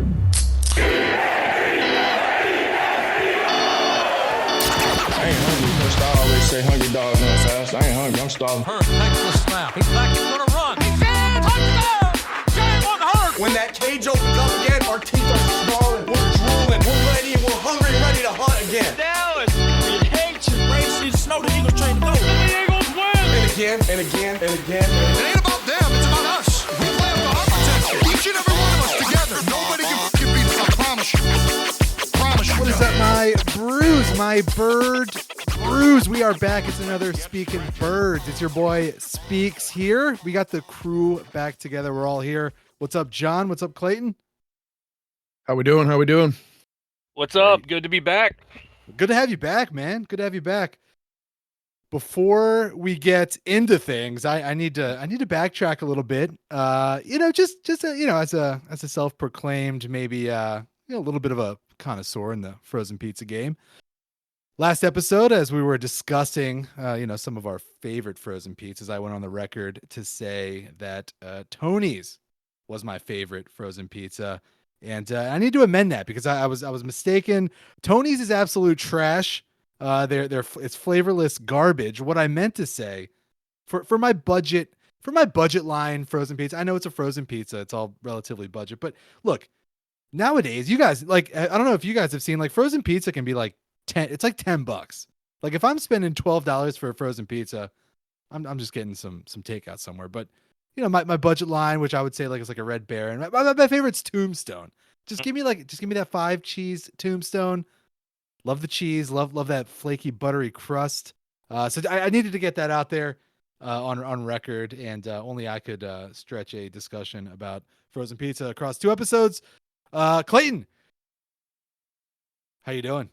I ain't hungry. First, I always say hungry dogs run fast. I ain't hungry. I'm starving. Hurt takes the snap. He's back. He's going to run. He's in. Touchdown. Jalen Hurts. When that cage opens up again, our teeth are snarling. We're drooling. We're ready. We're hungry, ready to hunt again. Dallas. We hate you. Race snow. The Eagles train to go. The Eagles win. And again, and again, and again. It ain't about them. It's about us. We play up to our potential. Each and every one of us together. Nobody can beat us. I promise you. What is up, my Brus, my bird Brus? We are back. It's another Speaking Birds. It's your boy Speaks here. We got the crew back together. We're all here. What's up, John? What's up, Clayton? How we doing? What's up? Good to be back. Good to have you back, man. Good to have you back. Before we get into things, I need to backtrack a little bit. As a self-proclaimed maybe a little bit of a connoisseur in the frozen pizza game. Last episode, as we were discussing, some of our favorite frozen pizzas, I went on the record to say that Tony's was my favorite frozen pizza, and I need to amend that because I was mistaken. Tony's is absolute trash. It's flavorless garbage. What I meant to say, for my budget line frozen pizza, I know it's a frozen pizza, it's all relatively budget, but look. Nowadays, you guys, I don't know if you guys have seen, frozen pizza can be it's like $10. Like if I'm spending $12 for a frozen pizza, I'm just getting some takeout somewhere. But my budget line, which I would say it's like a Red Baron. My favorite's Tombstone. Just give me that 5 cheese Tombstone. Love the cheese. Love that flaky buttery crust. So I needed to get that out there on record, and only I could stretch a discussion about frozen pizza across 2 episodes. Clayton, how you doing?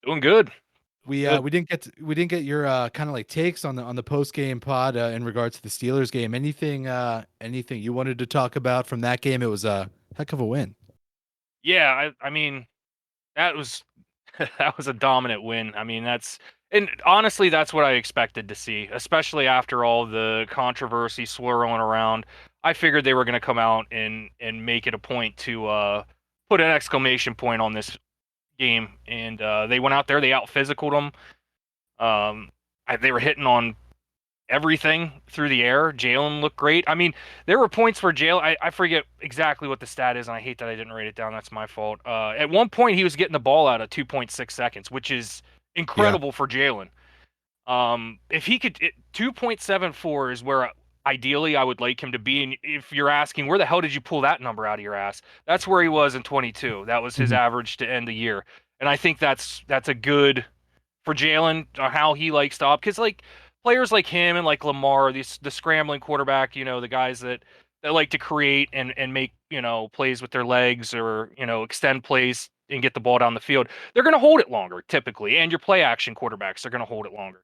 Doing good. We didn't get your kind of takes on the post game pod in regards to the Steelers game. Anything you wanted to talk about from that game? It was a heck of a win. Yeah, I mean that was that was a dominant win. I mean and honestly that's what I expected to see, especially after all the controversy swirling around. I figured they were going to come out and make it a point to put an exclamation point on this game, and they went out there, they out-physicaled them. They were hitting on everything through the air. Jalen looked great. I mean, there were points where Jalen, I forget exactly what the stat is, and I hate that I didn't write it down. That's my fault. At one point, he was getting the ball out of 2.6 seconds, which is incredible for Jalen. If he could, 2.74 is where ideally I would like him to be. And if you're asking, where the hell did you pull that number out of your ass? That's where he was in 22. That was his average to end the year. And I think that's a good for Jalen, how he likes to opt. Because players like him and like Lamar, the scrambling quarterback, the guys that like to create and make, plays with their legs or, extend plays and get the ball down the field, they're going to hold it longer typically. And your play action quarterbacks are going to hold it longer.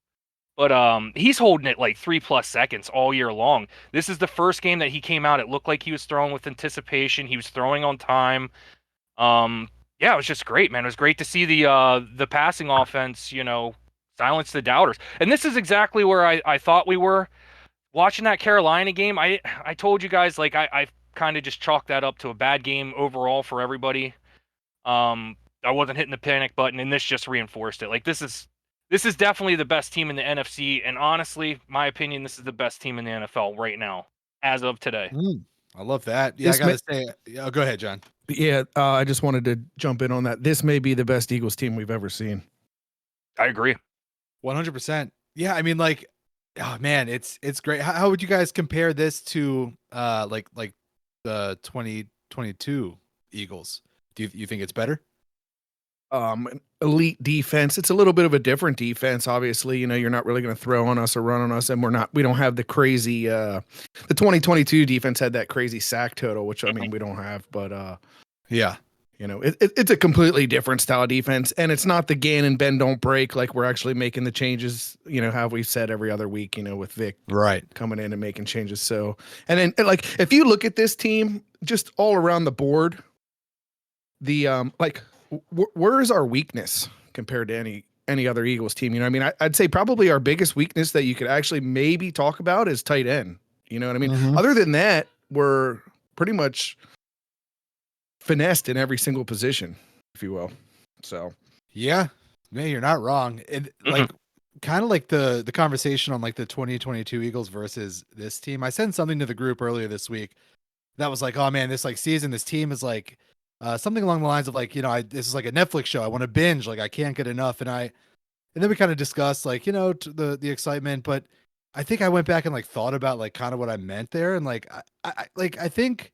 But he's holding it 3+ seconds all year long. This is the first game that he came out. It looked like he was throwing with anticipation. He was throwing on time. It was just great, man. It was great to see the passing offense, silence the doubters. And this is exactly where I thought we were. Watching that Carolina game, I told you guys, I kind of just chalked that up to a bad game overall for everybody. I wasn't hitting the panic button, and this just reinforced it. This is definitely the best team in the NFC, and honestly, my opinion, this is the best team in the NFL right now, as of today. I love that. Yeah, I gotta say, go ahead, John. Yeah, I just wanted to jump in on that. This may be the best Eagles team we've ever seen. I agree. 100%. Yeah, I mean, oh man, it's great. How would you guys compare this to the 2022 Eagles? Do you think it's better? Elite defense. It's a little bit of a different defense. Obviously, you're not really going to throw on us or run on us, and we don't have the crazy, the 2022 defense had that crazy sack total, which I mean, we don't have, but yeah, it's a completely different style of defense, and it's not the gain and bend don't break. We're actually making the changes, how we've said every other week, with Vic coming in and making changes. So, and then if you look at this team, just all around the board, the where is our weakness compared to any other Eagles team? I mean, I'd say probably our biggest weakness that you could actually maybe talk about is tight end. You know what I mean? Other than that, we're pretty much finessed in every single position, if you will. So Yeah, man, you're not wrong. And like, kind of like the conversation on like the 2022 Eagles versus this team. I sent something to the group earlier this week that was like, oh man, this like season, this team is like something along the lines of like, this is like a Netflix show. I want to binge, like I can't get enough. And then we kind of discussed like, the excitement, but I think I went back and like thought about like kind of what I meant there. And like, I think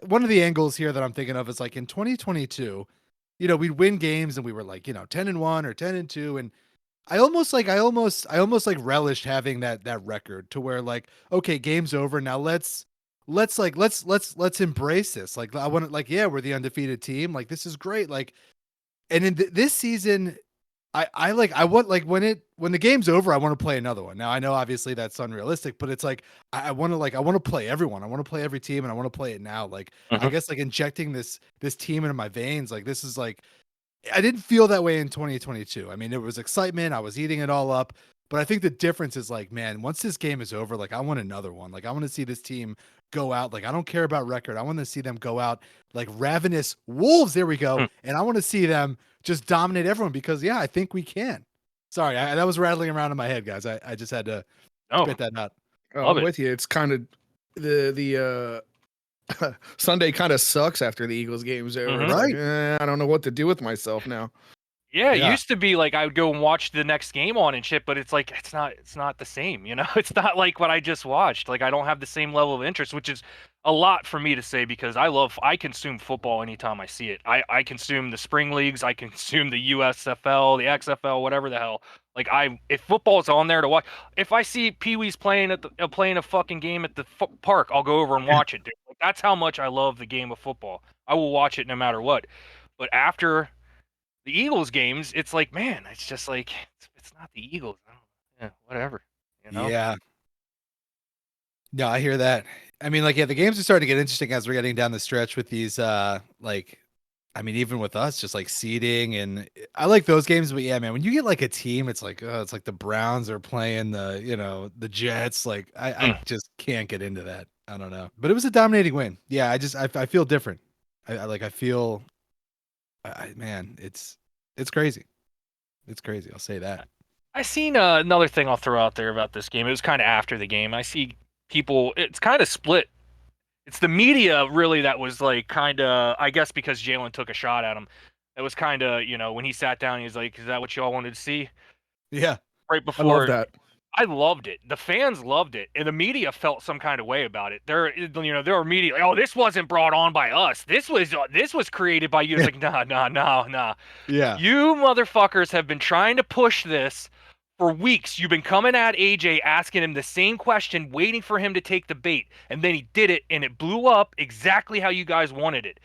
one of the angles here that I'm thinking of is like in 2022, we'd win games and we were like, 10-1 or 10-2. And I almost like relished having that record to where like, okay, game's over. Now let's embrace this. Like I want to like, yeah, we're the undefeated team. Like this is great. Like, and in this season, I want like when the game's over, I want to play another one. Now I know obviously that's unrealistic, but it's like I want to play everyone. I want to play every team and I want to play it now. Like I guess like injecting this team into my veins, like this is like I didn't feel that way in 2022. I mean, it was excitement. I was eating it all up. But I think the difference is like, man, once this game is over, like I want another one. Like I want to see this team go out. Like I don't care about record. I want to see them go out like ravenous wolves. There we go. And I want to see them just dominate everyone because yeah, I think we can. Sorry, that was rattling around in my head, guys. I just had to spit that out. I'm with you. It's kind of the Sunday kind of sucks after the Eagles game's over. It's Right. like, I don't know what to do with myself now. Yeah, it used to be like I would go and watch the next game on and shit, but it's like it's not the same, It's not like what I just watched. Like I don't have the same level of interest, which is a lot for me to say because I consume football anytime I see it. I consume the spring leagues, I consume the USFL, the XFL, whatever the hell. Like if football's on there to watch, if I see Pee Wee's playing playing a fucking game at the park, I'll go over and watch it, dude. Like, that's how much I love the game of football. I will watch it no matter what. But after the Eagles games, it's like, man, it's just like it's not the Eagles. Yeah, whatever. Yeah. No, I hear that. I mean, like, yeah, the games are starting to get interesting as we're getting down the stretch with these, like, I mean, even with us, just like seeding, and I like those games. But yeah, man, when you get like a team, it's like the Browns are playing the Jets. Like, I just can't get into that. I don't know, but it was a dominating win. Yeah, I feel different. I feel. Man, it's crazy. It's crazy. I'll say that. I seen another thing I'll throw out there about this game. It was kind of after the game. I see people. It's kind of split. It's the media really that was like kind of. I guess because Jalen took a shot at him. It was kind of when he sat down. He was like, "Is that what y'all wanted to see?" Yeah. Right I before. love that. I loved it. The fans loved it, and the media felt some kind of way about it. There were media like, "Oh, this wasn't brought on by us. This was created by you." It's like, nah. Yeah. You motherfuckers have been trying to push this for weeks. You've been coming at AJ, asking him the same question, waiting for him to take the bait, and then he did it, and it blew up exactly how you guys wanted it.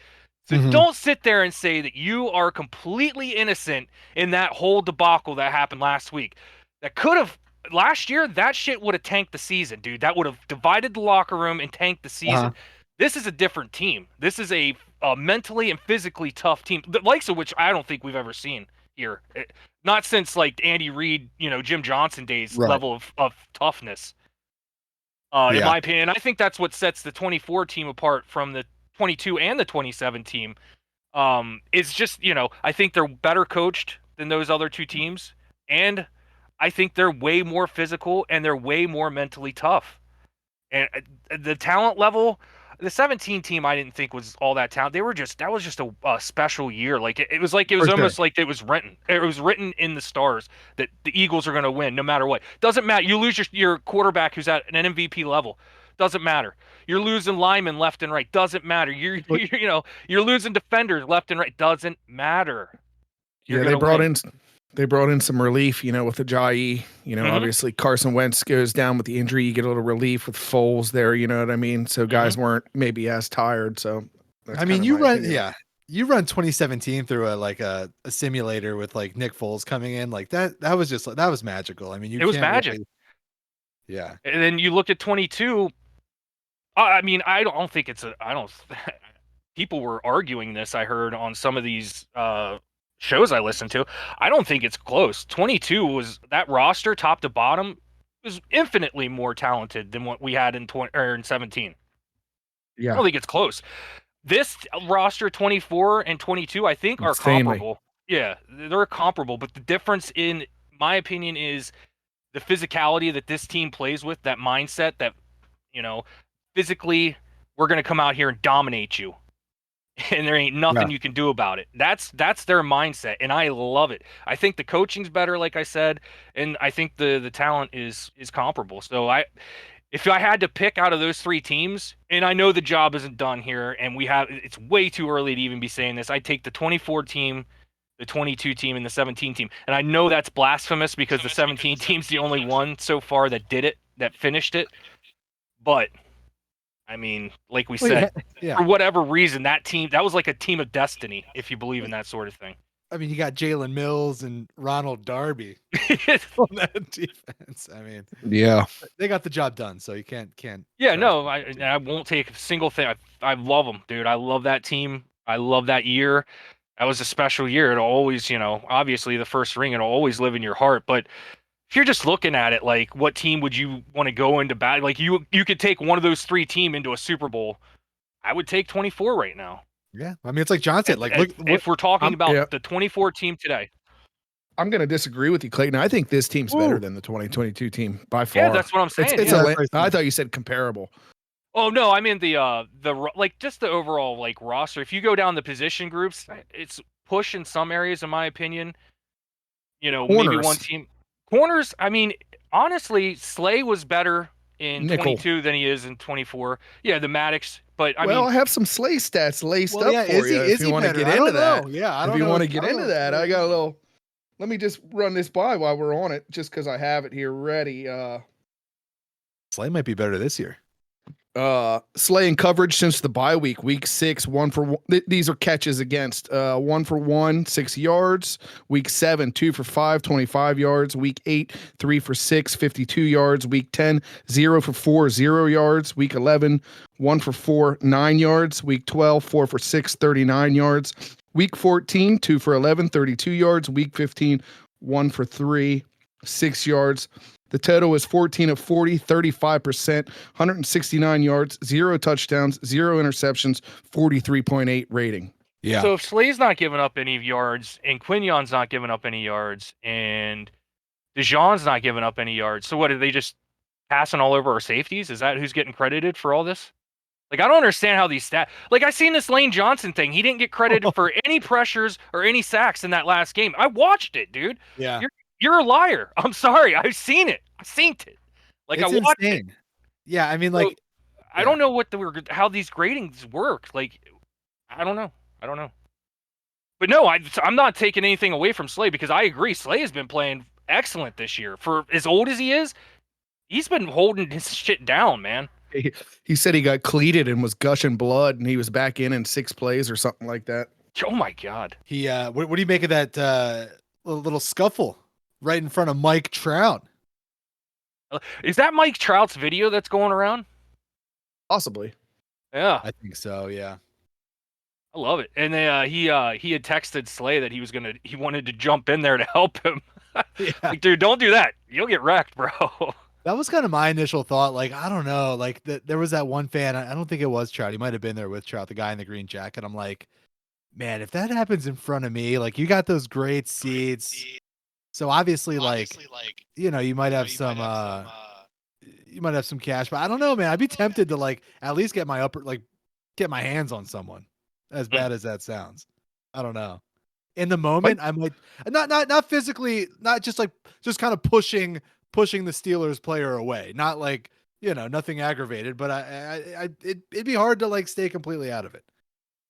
So don't sit there and say that you are completely innocent in that whole debacle that happened last week. That could have. Last year, that shit would have tanked the season, dude. That would have divided the locker room and tanked the season. This is a different team. This is a mentally and physically tough team, the likes of which I don't think we've ever seen here. Not since like Andy Reid, Jim Johnson days level of toughness. In my opinion, I think that's what sets the 24 team apart from the 22 and the 27 team. It's just I think they're better coached than those other two teams, and I think they're way more physical and they're way more mentally tough. And the talent level, the 17 team, I didn't think was all that talented. That was just a special year. Like it was almost like it was written. It was written in the stars that the Eagles are going to win no matter what. Doesn't matter. You lose your quarterback who's at an MVP level. Doesn't matter. You're losing linemen left and right. Doesn't matter. You're losing defenders left and right. Doesn't matter. They brought in some relief, with the Jai. Obviously Carson Wentz goes down with the injury. You get a little relief with Foles there. You know what I mean? So guys weren't maybe as tired. So I mean, you run 2017 through a simulator with like Nick Foles coming in like that. That was magical. I mean, it was magic. Yeah. And then you look at 22. I mean, I don't think people were arguing this. I heard on some of these shows I listened to. I don't think it's close. 22 was that roster top to bottom was infinitely more talented than what we had in 17. Yeah. I don't think it's close. This roster 24 and 22, I think, are Insanely. comparable. Yeah, they're comparable, but the difference, in my opinion, is the physicality that this team plays with, that mindset that, physically, we're going to come out here and dominate you. And there ain't nothing you can do about it. That's their mindset, and I love it. I think the coaching's better, like I said, and I think the talent is comparable. So if I had to pick out of those three teams, and I know the job isn't done here, and it's way too early to even be saying this, I'd take the 24 team, the 22 team, and the 17 team. And I know that's blasphemous because the 17 team's the only one so far that did it, that finished it. But I mean, like we said, for whatever reason, that was like a team of destiny, if you believe in that sort of thing. I mean, you got Jalen Mills and Ronald Darby on that defense. I mean, yeah, they got the job done, so you can't. Yeah, no, I won't take a single thing. I love them, dude. I love that team. I love that year. That was a special year. It'll always, obviously the first ring, it'll always live in your heart. But if you're just looking at it, like, what team would you want to go into battle? Like, you could take one of those three teams into a Super Bowl. I would take 24 right now. Yeah, I mean, it's like John said. Like, look, if we're talking about the 24 team today, I'm going to disagree with you, Clayton. I think this team's better than the 2022 team by far. Yeah, that's what I'm saying. I thought you said comparable. Oh no, I mean the like, just the overall, like, roster. If you go down the position groups, it's push in some areas, in my opinion. Maybe one team corners. I mean, honestly, Slay was better in 22 than he is in 24. Yeah, the Maddox. But I Yeah, I don't know. If you want to get into that, I got a little. Let me just run this by while we're on it, just because I have it here ready. Slay might be better this year. Slay in coverage since the bye week 6, 1 for 1. These are catches against 1 for 1, 6 yards. Week 7, 2 for 5, 25 yards. Week 8, 3 for 6, 52 yards. Week 10, 0 for 4, 0 yards. Week 11, 1 for 4, 9 yards. Week 12, 4 for 6, 39 yards. Week 14, 2 for 11, 32 yards. Week 15, 1 for 3, 6 yards. The total was 14 of 40, 35%, 169 yards, 0 touchdowns, 0 interceptions, 43.8 rating. Yeah. So if Slay's not giving up any yards, and Quignon's not giving up any yards, and Dijon's not giving up any yards, so what, are they just passing all over our safeties? Is that who's getting credited for all this? Like, I don't understand how these stats. Like, I seen this Lane Johnson thing. He didn't get credited for any pressures or any sacks in that last game. I watched it, dude. Yeah. You're a liar. I'm sorry. I've seen it. I've seen it. Like, it's I watched insane. it. Yeah, I mean, like, so, I don't know how these gradings work. Like, I don't know. But no, I'm not taking anything away from Slay, because I agree. Slay has been playing excellent this year. For as old as he is, he's been holding his shit down, man. He said he got cleated and was gushing blood, and he was back in 6 plays or something like that. Oh my God. He what do you make of that little scuffle right in front of Mike Trout? Is that Mike Trout's video that's going around? Possibly. Yeah, I think so. Yeah, I love it. And he had texted Slay that he wanted to jump in there to help him. Like, dude, don't do that. You'll get wrecked, bro. that was kind of my initial thought. Like, I don't know. Like, there was that one fan. I don't think it was Trout. He might have been there with Trout, the guy in the green jacket. I'm like, man, if that happens in front of me, like, you got those great seats. So obviously, like, you might have some cash, but I don't know, man. I'd be tempted to, like, at least get my hands on someone, as bad as that sounds. I don't know. In the moment, I might not physically, not just kind of pushing the Steelers player away. Not like, nothing aggravated, but it'd be hard to, like, stay completely out of it.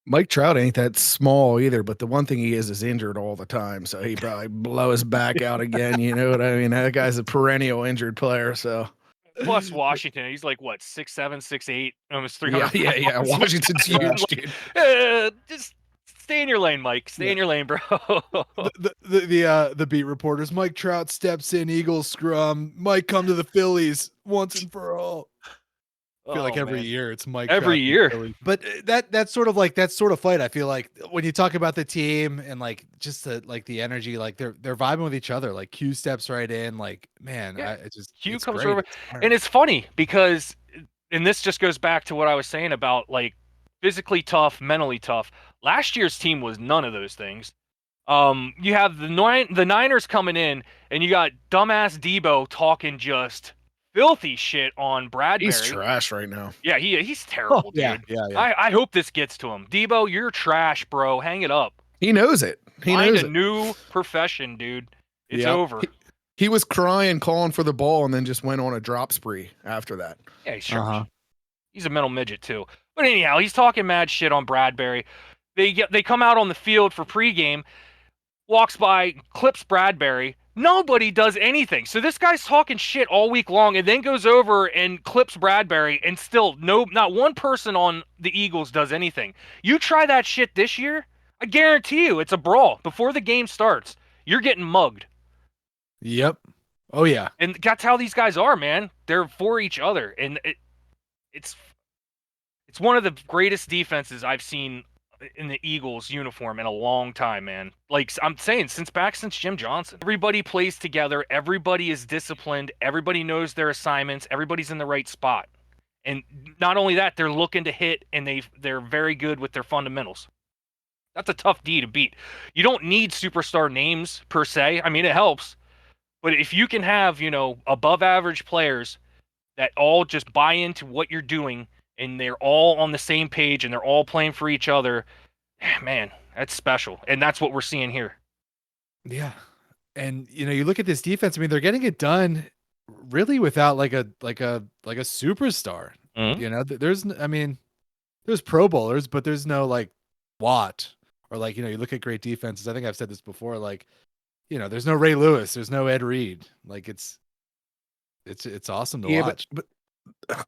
Mike Trout ain't that small either, but the one thing he is injured all the time, so he probably blow his back out again. You know what I mean? That guy's a perennial injured player. So plus Washington, he's like what, 6'7", 6'8", almost 300. Yeah. Washington's huge, dude. Just stay in your lane, Mike. Stay in your lane, bro. The beat reporters. Mike Trout steps in, Eagles scrum. Mike come to the Phillies once and for all. I feel like every year it's Mike. Every year. But that's sort of fight. I feel like when you talk about the team and, like, just the energy, like, they're vibing with each other. Like, Q steps right in. Like, man, Q comes over, and it's funny because, and this just goes back to what I was saying about, like, physically tough, mentally tough. Last year's team was none of those things. You have the Niners coming in, and you got dumbass Debo talking just filthy shit on Bradbury. He's trash right now. Yeah, he's terrible, yeah, dude. yeah. I hope this gets to him. Debo, you're trash, bro. Hang it up. He knows it. He Find knows a it. new profession, dude. It's Yep. over. He was crying, calling for the ball, and then just went on a drop spree after that. Yeah, he's trash. Uh-huh. He's a mental midget too. But anyhow, he's talking mad shit on Bradbury. They come out on the field for pregame, walks by, clips Bradbury. Nobody does anything. So this guy's talking shit all week long, and then goes over and clips Bradbury, and still not one person on the Eagles does anything. You try that shit this year, I guarantee you it's a brawl before the game starts. You're getting mugged. Yep. Oh yeah. And that's how these guys are, man. They're for each other, and it's one of the greatest defenses I've seen in the Eagles uniform in a long time, man. Like I'm saying, since Jim Johnson. Everybody plays together, everybody is disciplined, everybody knows their assignments, everybody's in the right spot. And not only that, they're looking to hit, and they're very good with their fundamentals. That's a tough D to beat. You don't need superstar names per se. I mean, it helps. But if you can have, above average players that all just buy into what you're doing, and they're all on the same page, and they're all playing for each other, man, that's special. And that's what we're seeing here. Yeah. And you look at this defense, I mean, they're getting it done really without like a superstar. Mhm. There's Pro Bowlers, but there's no like Watt, or like, you look at great defenses. I think I've said this before, like, there's no Ray Lewis, there's no Ed Reed. Like it's awesome to watch. But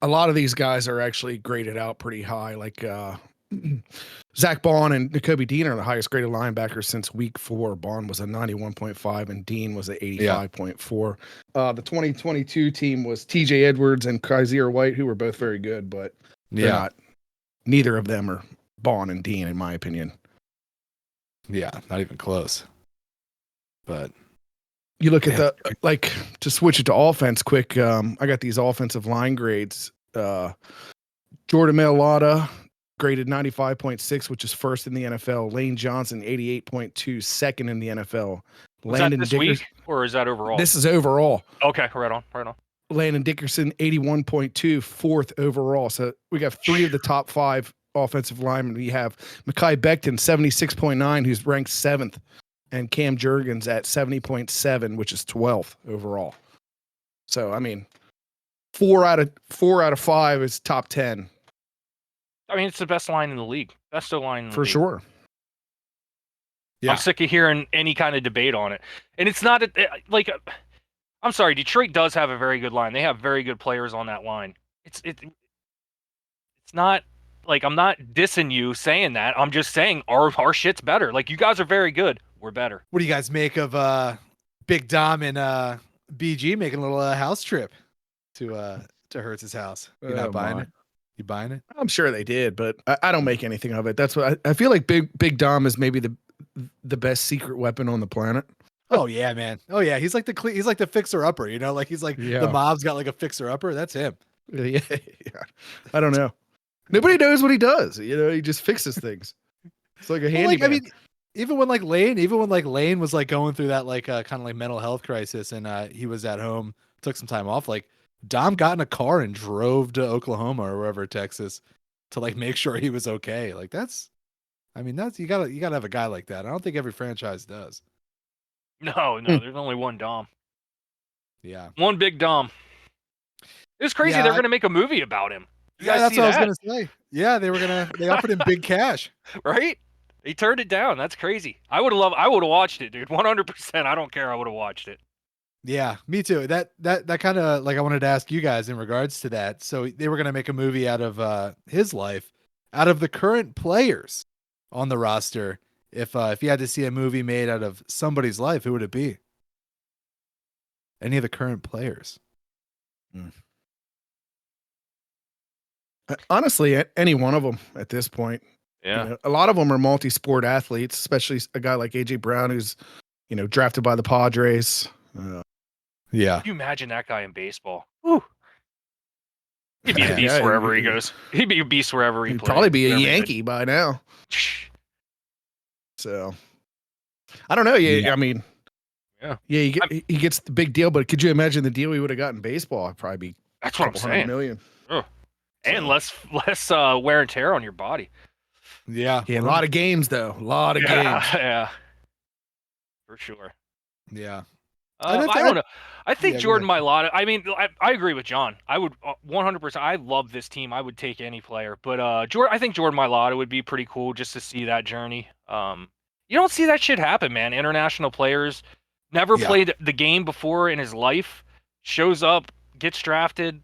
a lot of these guys are actually graded out pretty high. Like Zach Bond and Nakobe Dean are the highest graded linebackers since week 4. Bond was a 91.5 and Dean was a 85.4. The 2022 team was TJ Edwards and Kaiser White, who were both very good, but neither of them are Bond and Dean, in my opinion. Yeah, not even close. But you look at to switch it to offense quick. I got these offensive line grades. Jordan Mailata graded 95.6, which is first in the NFL. Lane Johnson, 88.2, second in the NFL. Was that this week, or is that overall? This is overall. Okay, right on. Landon Dickerson, 81.2, fourth overall. So we got 3 of the top 5 offensive linemen. We have Mekhi Becton, 76.9, who's ranked 7th. And Cam Jurgens at 70.7, which is 12th overall. So, I mean, 4 out of 5 is top 10. I mean, it's the best line in the league. Best O-line in the league. For sure. Yeah. I'm sick of hearing any kind of debate on it. And it's not I'm sorry, Detroit does have a very good line. They have very good players on that line. It's not like I'm not dissing you saying that. I'm just saying our shit's better. Like, you guys are very good. We're better. What do you guys make of Big Dom and BG making a little house trip to Hertz's house? You're not buying it? You buying it? I'm sure they did, but I don't make anything of it. That's what I feel like. Big Dom is maybe the best secret weapon on the planet. Oh yeah, man. Oh yeah, he's like the fixer upper. Like he's like the mob's got like a fixer upper. That's him. Yeah. I don't know. Nobody knows what he does. He just fixes things. It's like a handyman. I mean, even when Lane was like going through that like kind of like mental health crisis, and he was at home, took some time off, like Dom got in a car and drove to Oklahoma or wherever, Texas, to like make sure he was okay. Like that's you gotta have a guy like that. I don't think every franchise does. No, there's only one Dom. Yeah. One big Dom. It's crazy they're gonna make a movie about him. Yeah, that's what I was gonna say. Yeah, they offered him big cash. Right? He turned it down. That's crazy. I would have watched it, dude. 100%. I don't care. I would have watched it. Yeah, me too. That kind of like I wanted to ask you guys in regards to that. So they were going to make a movie out of his life, out of the current players on the roster. If you had to see a movie made out of somebody's life, who would it be? Any of the current players? Honestly, any one of them at this point. Yeah. A lot of them are multi-sport athletes, especially a guy like AJ Brown, who's drafted by the Padres. Yeah. Can you imagine that guy in baseball? Whew. He'd be a beast wherever he goes. He'd be a beast wherever he He'd plays. probably be a wherever he Yankee by now. goes. So I don't know. Yeah, I mean, Yeah. he gets the big deal, but could you imagine the deal he would have got in baseball? It'd probably be That's what I'm saying. $200 million. And less wear and tear on your body. Yeah. Yeah, a lot of games though. A lot of games. Yeah. For sure. Yeah. I don't know. I think Yeah, go Jordan Mailata. I mean, I agree with John. I would 100%. I love this team. I would take any player, but I think Jordan Mailata would be pretty cool just to see that journey. You don't see that shit happen, man. International players never played the game before in his life, shows up, gets drafted,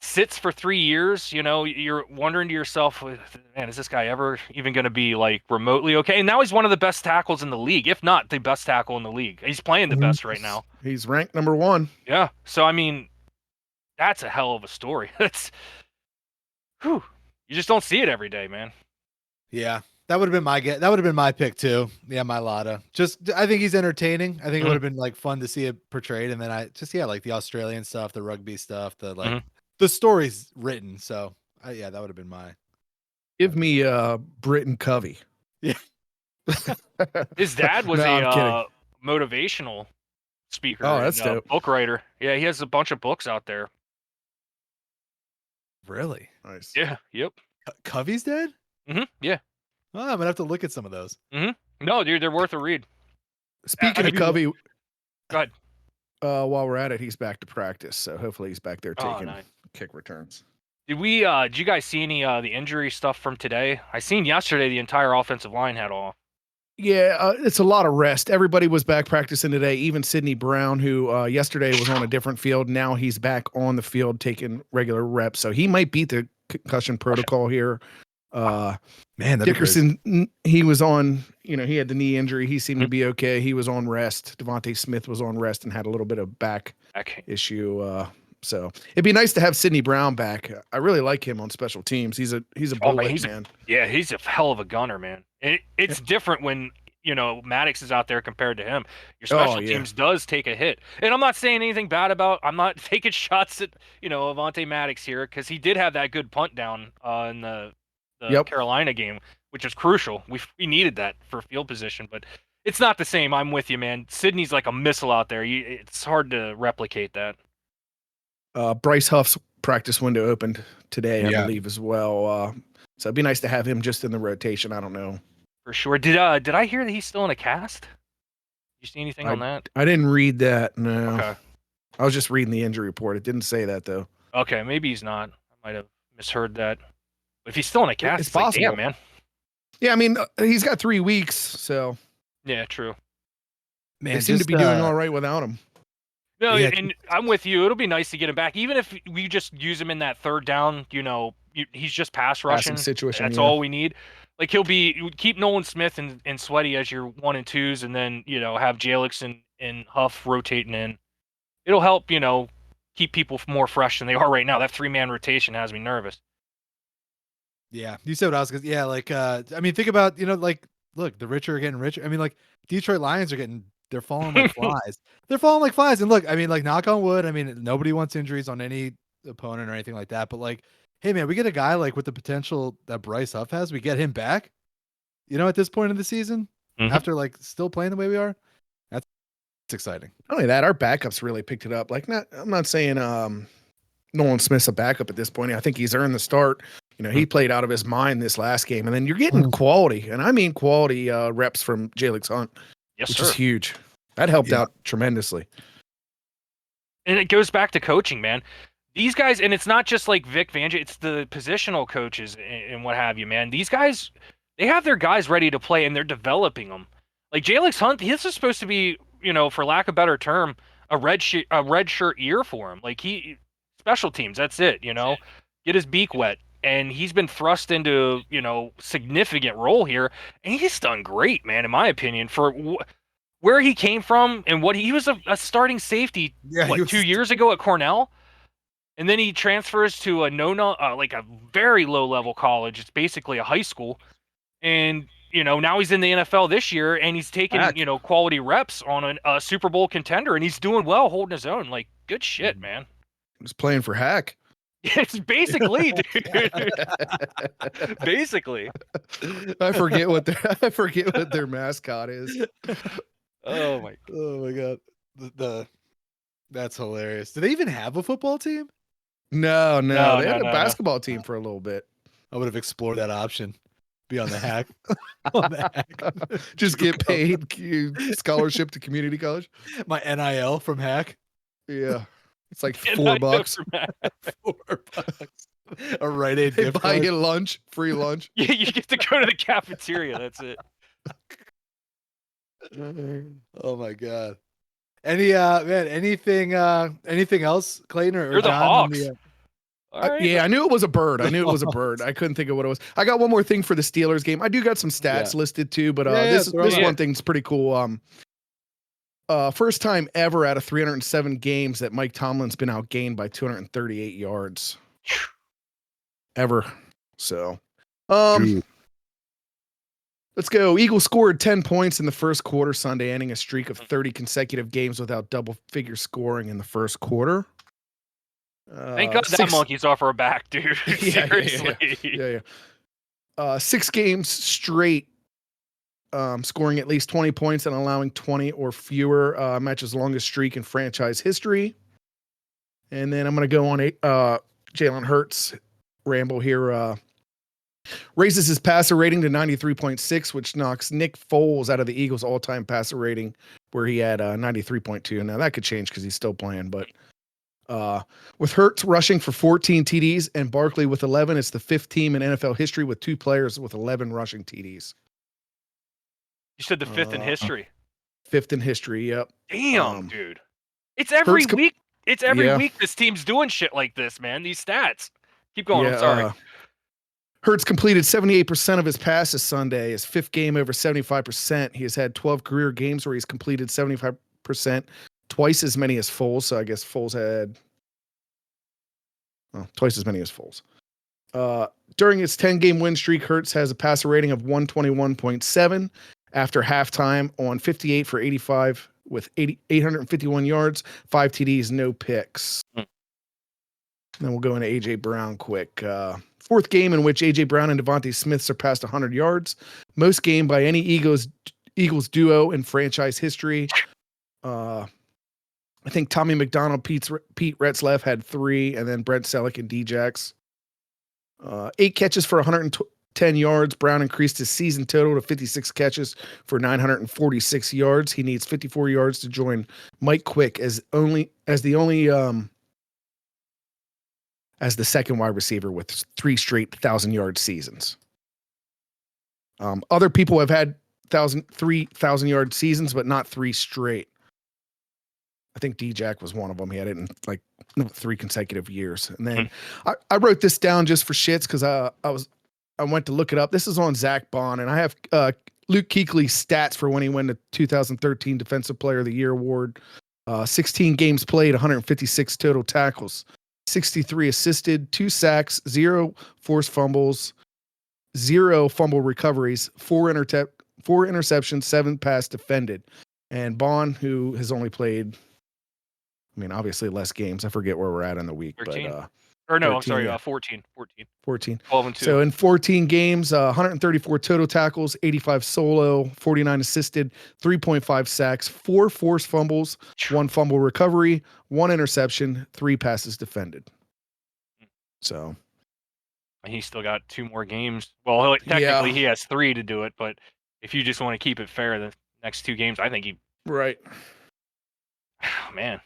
sits for 3 years. You know, you're wondering to yourself, man, is this guy ever even going to be like remotely okay? And now he's one of the best tackles in the league, if not the best tackle in the league. He's playing the best right now. He's ranked number 1. Yeah. So I mean, that's a hell of a story. That's, you just don't see it every day, man. Yeah. That would have been my get. That would have been my pick too. Yeah, Mailata. Just, I think he's entertaining. I think it would have been like fun to see it portrayed. And then like the Australian stuff, the rugby stuff, the story's written. So that would have been my. Give me Britton Covey. Yeah. His dad was a motivational speaker. Oh, that's dope. Book writer. Yeah, he has a bunch of books out there. Really? Nice. Yeah. Yep. Covey's dead? Yeah. Oh, I'm gonna have to look at some of those. No, dude, they're worth a read. Speaking of Covey, go ahead. While we're at it, he's back to practice, so hopefully he's back there taking nice. kick returns. Did you guys see any the injury stuff from today? I seen yesterday the entire offensive line had off. Yeah, it's a lot of rest. Everybody was back practicing today. Even Sidney Brown, who yesterday was on a different field, now he's back on the field taking regular reps. So he might beat the concussion protocol here. Man, Dickerson, he was on, he had the knee injury. He seemed to be okay. He was on rest. Devontae Smith was on rest and had a little bit of back issue. So it'd be nice to have Sidney Brown back. I really like him on special teams. He's a bullet, man. Yeah, he's a hell of a gunner, man. It's different when Maddox is out there compared to him. Your special teams does take a hit, and I'm not saying anything bad about. I'm not taking shots at Avonte Maddox here because he did have that good punt down in the Carolina game, which is crucial. We needed that for field position, but it's not the same. I'm with you, man. Sydney's like a missile out there. It's hard to replicate that. Bryce Huff's practice window opened today, I believe, as well. So it'd be nice to have him just in the rotation. I don't know. For sure. Did I hear that he's still in a cast? You see anything on that? I didn't read that. No. Okay. I was just reading the injury report. It didn't say that though. Okay, maybe he's not. I might have misheard that. But if he's still in a cast, it's possible, like, damn, man. Yeah, I mean, he's got 3 weeks, so. Yeah, true. Man, they seem to be doing all right without him. No, and I'm with you. It'll be nice to get him back, even if we just use him in that third down. He's just pass rushing. Situation. That's all we need. Like keep Nolan Smith and Sweaty as your 1 and 2s, and then have Jalix and Huff rotating in. It'll help keep people more fresh than they are right now. That 3-man rotation has me nervous. Yeah, you said what I was gonna. Yeah, like I mean, think about look, the rich are getting richer. I mean, like Detroit Lions they're falling like flies. They're falling like flies. And look, I mean, like knock on wood. I mean, nobody wants injuries on any opponent or anything like that. But like, hey man, we get a guy like with the potential that Bryce Huff has. We get him back. At this point in the season, after like still playing the way we are, that's exciting. Not only that, our backups really picked it up. Like, I'm not saying Nolan Smith's a backup at this point. I think he's earned the start. He played out of his mind this last game, and then you're getting quality, and I mean quality reps from Jalix Hunt. Yes, which sir. is huge. That helped out tremendously. And it goes back to coaching, man. These guys, and it's not just like Vic Fangio, it's the positional coaches and what have you, man. These guys, they have their guys ready to play, and they're developing them. Like Jalix Hunt, this is supposed to be, for lack of a better term, a red shirt year for him. Like special teams, that's it. Get his beak wet. And he's been thrust into, significant role here. And he's done great, man, in my opinion, for where he came from and what he was a starting safety 2 years ago at Cornell. And then he transfers to like a very low level college. It's basically a high school. And, now he's in the NFL this year and he's taking, quality reps on a Super Bowl contender and he's doing well holding his own. Like, good shit, man. He was playing for Hack. It's basically, dude. Basically. I forget what their mascot is. Oh my. Oh my god, that's hilarious. Do they even have a football team? No, No, they no, had a no, no. basketball team for a little bit. I would have explored that option. Be on the hack. On the hack. Just get paid scholarship to community college. My NIL from hack. Yeah, it's like And I know $4. from that- $4. A Rite Aid They gift buy card. you lunch, free lunch. Yeah, you get to go to the cafeteria. That's it. Oh my god. Anything else, Clayton or You're the John, on Hawks. the, All right. Yeah, I knew it was a bird. I couldn't think of what it was. I got one more thing for the Steelers game. I do got some stats listed too, but this throw 'em out. one thing's pretty cool. First time ever out of 307 games that Mike Tomlin's been outgained by 238 yards. Ever. So, let's go. Eagles scored 10 points in the first quarter Sunday, ending a streak of 30 consecutive games without double-figure scoring in the first quarter. Thank God that monkey's off our back, dude. Seriously. Yeah. 6 games straight, scoring at least 20 points and allowing 20 or fewer, matches longest streak in franchise history. And then I'm going to go on Jalen Hurts ramble here. Raises his passer rating to 93.6, which knocks Nick Foles out of the Eagles' all-time passer rating, where he had 93.2. Now that could change because he's still playing, but with Hurts rushing for 14 TDs and Barkley with 11, it's the 5th team in NFL history with 2 players with 11 rushing TDs. You said the 5th in history. 5th in history, yep. Damn, dude. It's every Hurts week. It's every week this team's doing shit like this, man. These stats. Keep going. I'm sorry. Hurts completed 78% of his passes Sunday, his 5th game over 75%. He has had 12 career games where he's completed 75%, twice as many as Foles. So I guess Foles had twice as many as Foles. During his 10-game win streak, Hurts has a passer rating of 121.7 after halftime on 58 for 85 with 851 yards, 5 TDs, no picks. Then we'll go into A.J. Brown quick. 4th game in which A.J. Brown and Devontae Smith surpassed 100 yards. Most game by any Eagles duo in franchise history. I think Tommy McDonald, Pete Retzlaff had 3, and then Brent Selleck and Djax. 8 catches for 110 yards. Brown increased his season total to 56 catches for 946 yards. He needs 54 yards to join Mike Quick as the second wide receiver with 3 straight 1,000-yard seasons. Other people have had 3,000-yard seasons, but not 3 straight. I think Djax was one of them. He had it in like 3 consecutive years. And then I wrote this down just for shits because I went to look it up. This is on Zach Bond, and I have Luke Kuechly's stats for when he won the 2013 Defensive Player of the Year award. 16 games played, 156 total tackles, 63 assisted, 2 sacks, 0 forced fumbles, 0 fumble recoveries, 4 interceptions, 7 pass defended. And Bond, who has only played, obviously less games. I forget where we're at in the week. 13. But, Or no, 13, I'm sorry, yeah. 14. 14. 12 and 2. So in 14 games, 134 total tackles, 85 solo, 49 assisted, 3.5 sacks, 4 forced fumbles, 1 fumble recovery, 1 interception, 3 passes defended. So And he's still got 2 more games. Well, technically he has 3 to do it, but if you just want to keep it fair, the next 2 games, I think he. Right. Oh, man.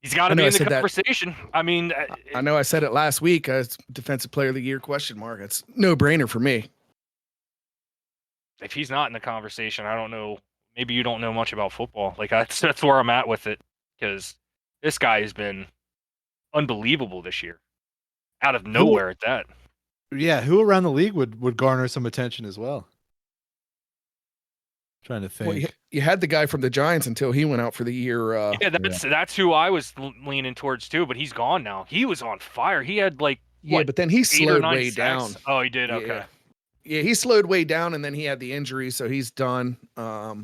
He's got to be in the conversation. I know I said it last week as Defensive Player of the Year question mark. It's no brainer for me. If he's not in the conversation, I don't know. Maybe you don't know much about football. Like that's where I'm at with it, because this guy has been unbelievable this year, out of nowhere at that. Yeah, who around the league would garner some attention as well? Trying to think. Well, you had the guy from the Giants until he went out for the year. That's who I was leaning towards too, but he's gone now. He was on fire. He had but then he slowed way down. Oh, he did. Okay. Yeah, he slowed way down, and then he had the injury, so he's done. I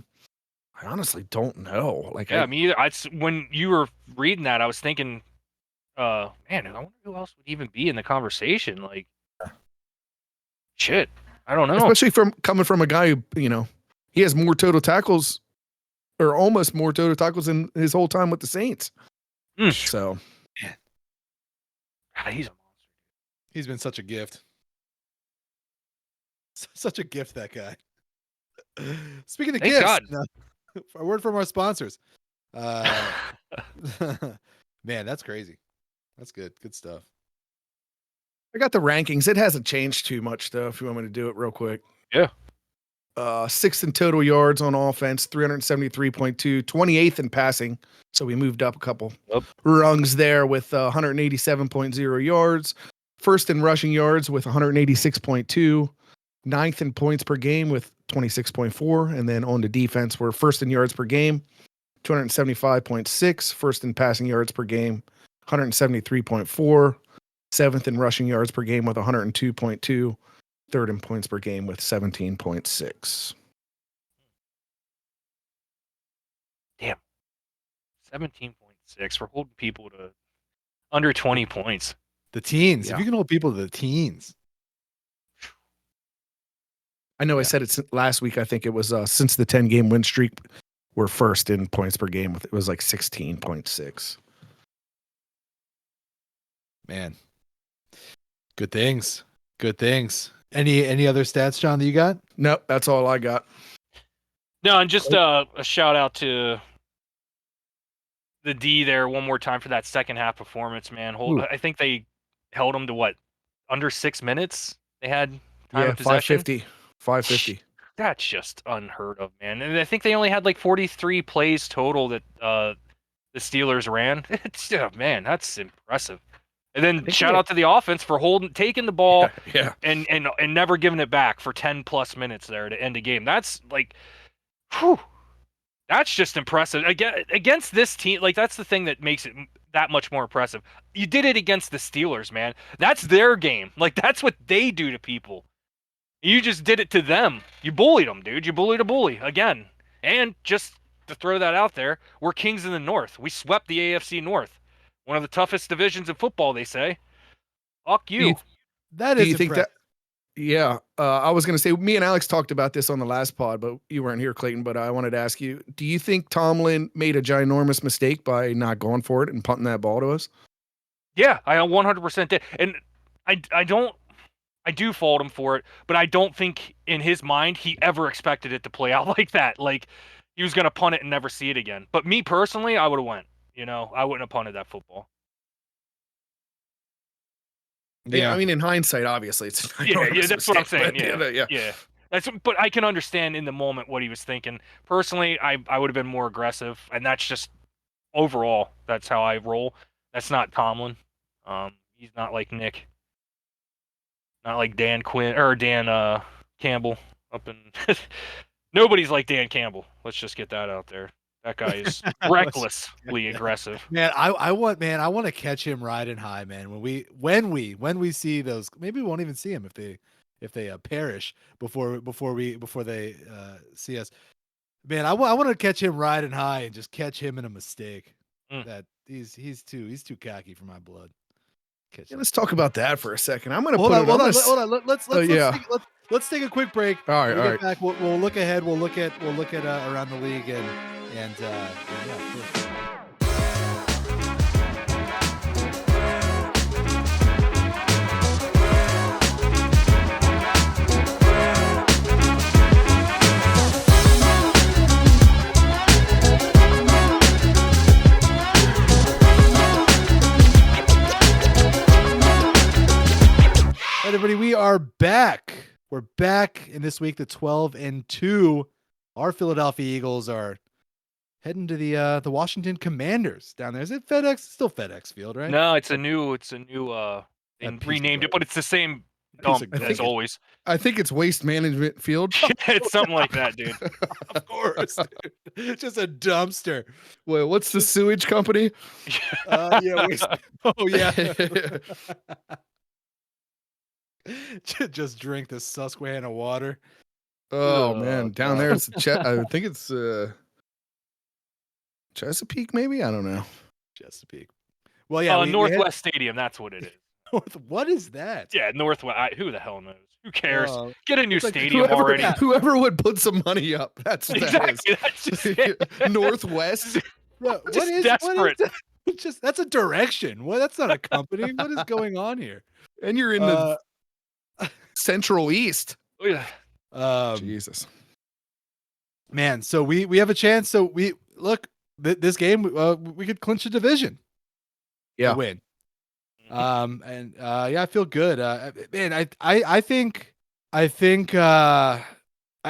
honestly don't know. Me either. When you were reading that, I was thinking Man, I wonder who else would even be in the conversation. Like, shit, I don't know. Especially from coming from a guy who, he has more total tackles or almost more total tackles in his whole time with the Saints. So God, he's a monster. He's been such a gift. Such a gift, that guy. Speaking of Thank gifts, God. a word from our sponsors. Man, that's crazy. That's good. Good stuff. I got the rankings. It hasn't changed too much though. If you want me to do it real quick. Yeah. Sixth in total yards on offense, 373.2, 28th in passing. So we moved up a couple rungs there with 187.0 yards. First in rushing yards with 186.2. Ninth in points per game with 26.4. And then on to defense, we're first in yards per game, 275.6. First in passing yards per game, 173.4. Seventh in rushing yards per game with 102.2. Third in points per game with 17.6. Damn. 17.6. We're holding people to under 20 points. The teens. Yeah. If you can hold people to the teens. I know I said it last week. I think it was since the 10-game win streak, we're first in points per game. It was like 16.6. Man. Good things. Good things. Any other stats, John, that you got? Nope, that's all I got. No, and just a shout out to the D there one more time for that second half performance, man. I think they held them to what? Under 6 minutes? They had time of possession? 550. That's just unheard of, man. And I think they only had like 43 plays total that the Steelers ran. Man, that's impressive. And then shout out to the offense for taking the ball and never giving it back for 10 plus minutes there to end a game. That's like, whew, that's just impressive. Against this team, like that's the thing that makes it that much more impressive. You did it against the Steelers, man. That's their game. Like that's what they do to people. You just did it to them. You bullied them, dude. You bullied a bully again. And just to throw that out there, we're kings in the North. We swept the AFC North. One of the toughest divisions in football, they say. Fuck you. That Do is you think impressive. that? Yeah. I was going to say, me and Alex talked about this on the last pod, but you weren't here, Clayton. But I wanted to ask you, do you think Tomlin made a ginormous mistake by not going for it and punting that ball to us? Yeah, I 100% did. And I do fault him for it, but I don't think in his mind he ever expected it to play out like that. Like he was going to punt it and never see it again. But me personally, I would have went. I wouldn't have punted that football. Yeah, I mean, in hindsight, obviously, it's yeah, that's what I'm saying. Yeah. But I can understand in the moment what he was thinking. Personally, I would have been more aggressive, and that's just overall. That's how I roll. That's not Tomlin. He's not like Nick. Not like Dan Quinn or Dan Campbell up in. Nobody's like Dan Campbell. Let's just get that out there. That guy is recklessly aggressive. Man, I want to catch him riding high, man. When we see those, maybe we won't even see him if they perish before they see us. Man, I want to catch him riding high and just catch him in a mistake. That he's too cocky for my blood. Let's talk about that for a second. I'm gonna hold put on. it on. Let's take a quick break. All right, When we get back, we'll look ahead. We'll look at around the league and yeah. All right, everybody, we are back. We're back in this week, the 12-2. Our Philadelphia Eagles are heading to the Washington Commanders down there. Is it FedEx? It's still FedEx Field, right? No, it's a new and renamed it, but it's the same dump as always. I think it's Waste Management Field. It's something like that, dude. Of course. It's just a dumpster. Wait, what's the sewage company? Oh yeah. Just drink the Susquehanna water. Oh man, down there it's I think it's Chesapeake, maybe. I don't know. Chesapeake. Well, yeah, we had Northwest Stadium. That's what it is. what is that? Yeah, Northwest. Who the hell knows? Who cares? Oh, Get a new it's like stadium already. Whoever would put some money up, that's what Exactly. That's just it. that is. Northwest. Bro, Just desperate. that? Just that's a direction. What? That's not a company. What is going on here? And you're in the Central East. Oh, yeah. Jesus. Man, so we have a chance. So we look this game. We could clinch a division. Yeah. Win. And yeah, I feel good. Man, I think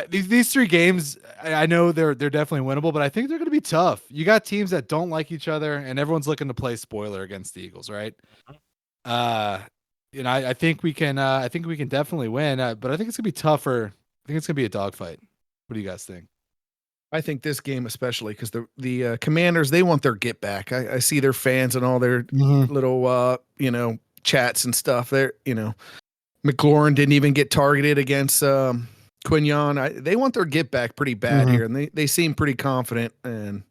these three games, I know they're definitely winnable, but I think they're going to be tough. You got teams that don't like each other, and everyone's looking to play spoiler against the Eagles, right? I think we can definitely win, but I think it's gonna be tougher. I think it's gonna be a dogfight. What do you guys think? I think this game especially because the Commanders, they want their get back. I see their fans and all their little chats and stuff. They're McLaurin didn't even get targeted against Quignon. They want their get back pretty bad here, and they seem pretty confident. And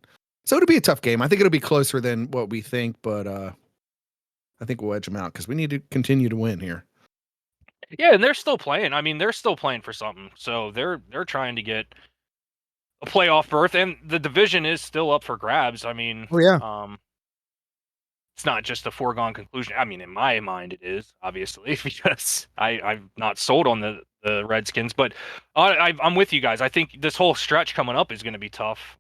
so it'll be a tough game. I think it'll be closer than what we think, but I think we'll edge them out because we need to continue to win here. Yeah, and they're still playing. I mean, they're still playing for something. So they're trying to get a playoff berth, and the division is still up for grabs. I mean, it's not just a foregone conclusion. I mean, in my mind, it is obviously because I'm not sold on the Redskins, but I'm with you guys. I think this whole stretch coming up is going to be tough.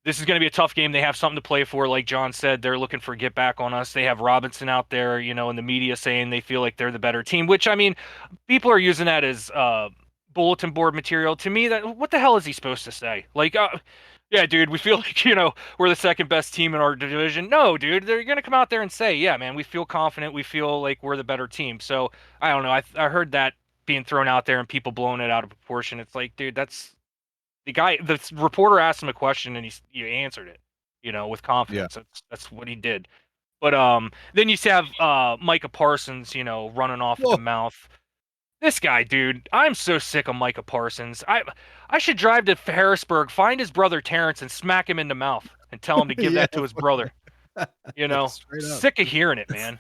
This is going to be a tough game. They have something to play for. Like John said, they're looking for get back on us. They have Robinson out there, in the media saying they feel like they're the better team, which, I mean, people are using that as bulletin board material. To me, that what the hell is he supposed to say? Like, yeah, dude, we feel like, we're the second best team in our division. No, dude, they're going to come out there and say, yeah, man, we feel confident. We feel like we're the better team. So, I don't know. I heard that being thrown out there and people blowing it out of proportion. It's like, dude, the reporter asked him a question and he answered it, with confidence. Yeah. That's what he did. But then you have Micah Parsons, running off at the mouth. This guy, dude, I'm so sick of Micah Parsons. I should drive to Harrisburg, find his brother Terrence, and smack him in the mouth and tell him to give that to his brother. Sick of hearing it, man.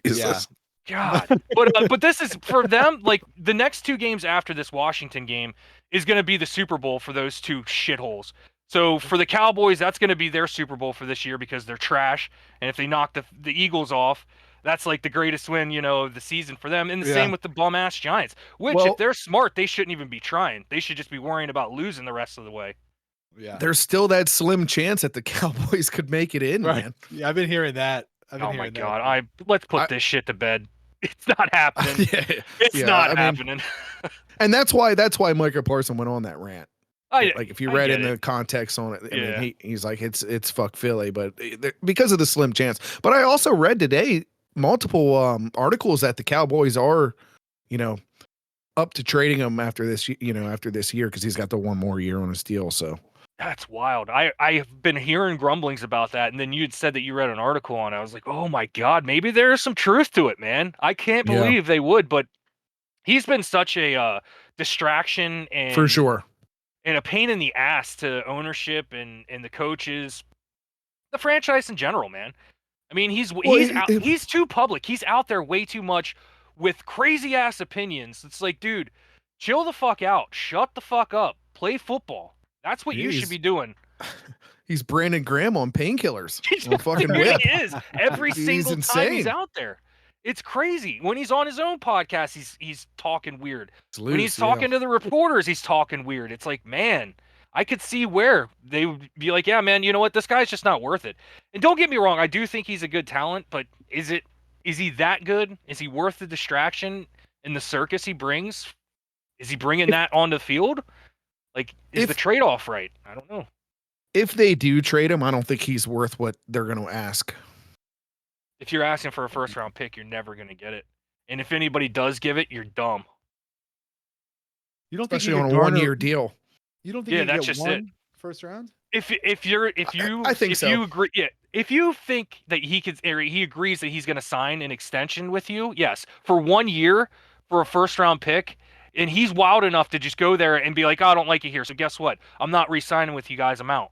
Jesus. God, but this is for them. Like the next two games after this Washington game is going to be the Super Bowl for those two shitholes. So for the Cowboys, that's going to be their Super Bowl for this year because they're trash. And if they knock the Eagles off, that's like the greatest win, of the season for them. And the same with the bum ass Giants. Which, if they're smart, they shouldn't even be trying. They should just be worrying about losing the rest of the way. Yeah, there's still that slim chance that the Cowboys could make it in, man. Yeah, I've been hearing that. Oh my God! Let's put this shit to bed. It's not happening. It's not happening. And that's why Micah Parsons went on that rant. Like if you read in the context on it, I mean, he's like, it's fuck Philly, but because of the slim chance. But I also read today multiple articles that the Cowboys are, up to trading him after this year because he's got the one more year on his deal. So that's wild. I've been hearing grumblings about that, and then you'd said that you read an article on it. I was like, oh my God, maybe there's some truth to it, man. I can't believe they would, but he's been such a distraction and for sure. And a pain in the ass to ownership and the coaches, the franchise in general, man. I mean, he's too public. He's out there way too much with crazy ass opinions. It's like, dude, chill the fuck out. Shut the fuck up. Play football. That's what you should be doing. He's Brandon Graham on painkillers. He is. Every single time he's out there. It's crazy. When he's on his own podcast, he's talking weird. When he's talking to the reporters, he's talking weird. It's like, man, I could see where they would be like, yeah, man, you know what? This guy's just not worth it. And don't get me wrong, I do think he's a good talent, but is he that good? Is he worth the distraction and the circus he brings? Is he bringing that onto the field? Like, is the trade-off right? I don't know. If they do trade him, I don't think he's worth what they're going to ask. If you're asking for a first-round pick, you're never going to get it. And if anybody does give it, you're dumb. You don't think especially on a one-year deal? You don't think that's just it. First round? I think so. You agree, if you think that he agrees that he's going to sign an extension with you, yes, for 1 year for a first-round pick, and he's wild enough to just go there and be like, oh, I don't like it here, so guess what? I'm not re-signing with you guys. I'm out.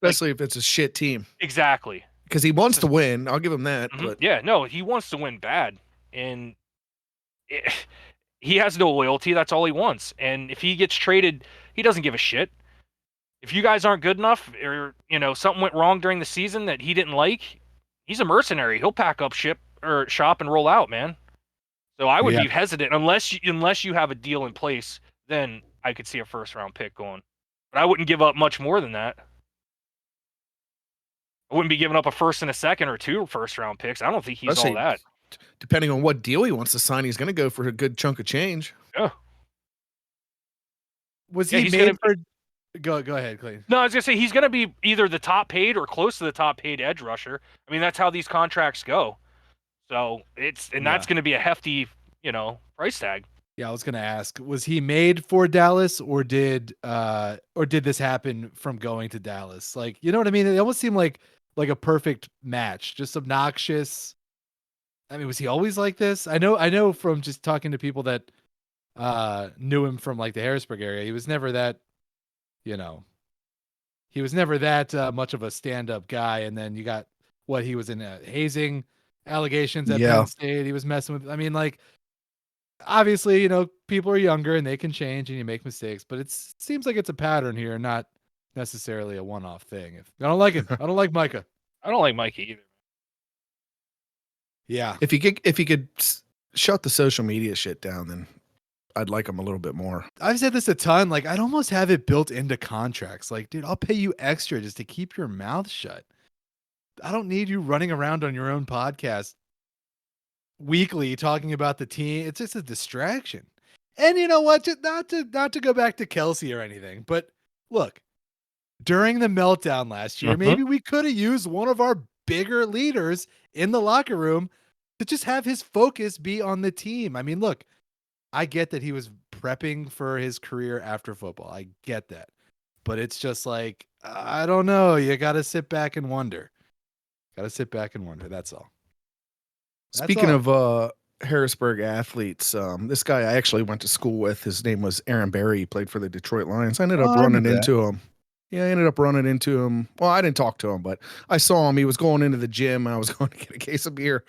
Especially if it's a shit team. Exactly. because he wants to win. I'll give him that. But Yeah, no, he wants to win bad, and he has no loyalty. That's all he wants. And if he gets traded, he doesn't give a shit. If you guys aren't good enough, or something went wrong during the season that he didn't like, he's a mercenary. He'll pack up shop and roll out, man. So I would be hesitant unless you have a deal in place. Then I could see a first round pick going, but I wouldn't give up much more than that. I wouldn't be giving up a first and a second or 2 first round picks. I don't think he's all that. Depending on what deal he wants to sign, he's going to go for a good chunk of change. Yeah. Was he made for? Go ahead, Clayton. No, I was gonna say he's gonna be either the top paid or close to the top paid edge rusher. I mean, that's how these contracts go. So that's gonna be a hefty, price tag. Yeah, I was gonna ask, was he made for Dallas, or did this happen from going to Dallas? Like, you know what I mean? It almost seemed like a perfect match, just obnoxious. I mean, was he always like this? I know from just talking to people that knew him from like the Harrisburg area, he was never that, he was never that much of a stand-up guy. And then you got he was in hazing allegations at Penn State. He was messing with, I mean, like, obviously, people are younger and they can change and you make mistakes, but it seems like it's a pattern here, not necessarily a one-off thing. If I don't like it, I don't like Micah. I don't like Micah either. Yeah. If he could shut the social media shit down, then I'd like him a little bit more. I've said this a ton. Like, I'd almost have it built into contracts. Like, dude, I'll pay you extra just to keep your mouth shut. I don't need you running around on your own podcast weekly talking about the team. It's just a distraction. And you know what? Not to go back to Kelsey or anything, but look, during the meltdown last year, maybe we could have used one of our bigger leaders in the locker room to just have his focus be on the team. I mean, look, I get that he was prepping for his career after football. I get that. But it's just like, I don't know. You got to sit back and wonder. That's all. Speaking of Harrisburg athletes, this guy I actually went to school with, his name was Aaron Berry. He played for the Detroit Lions. I ended up running into him. Yeah, I ended up running into him. Well, I didn't talk to him, but I saw him. He was going into the gym, and I was going to get a case of beer.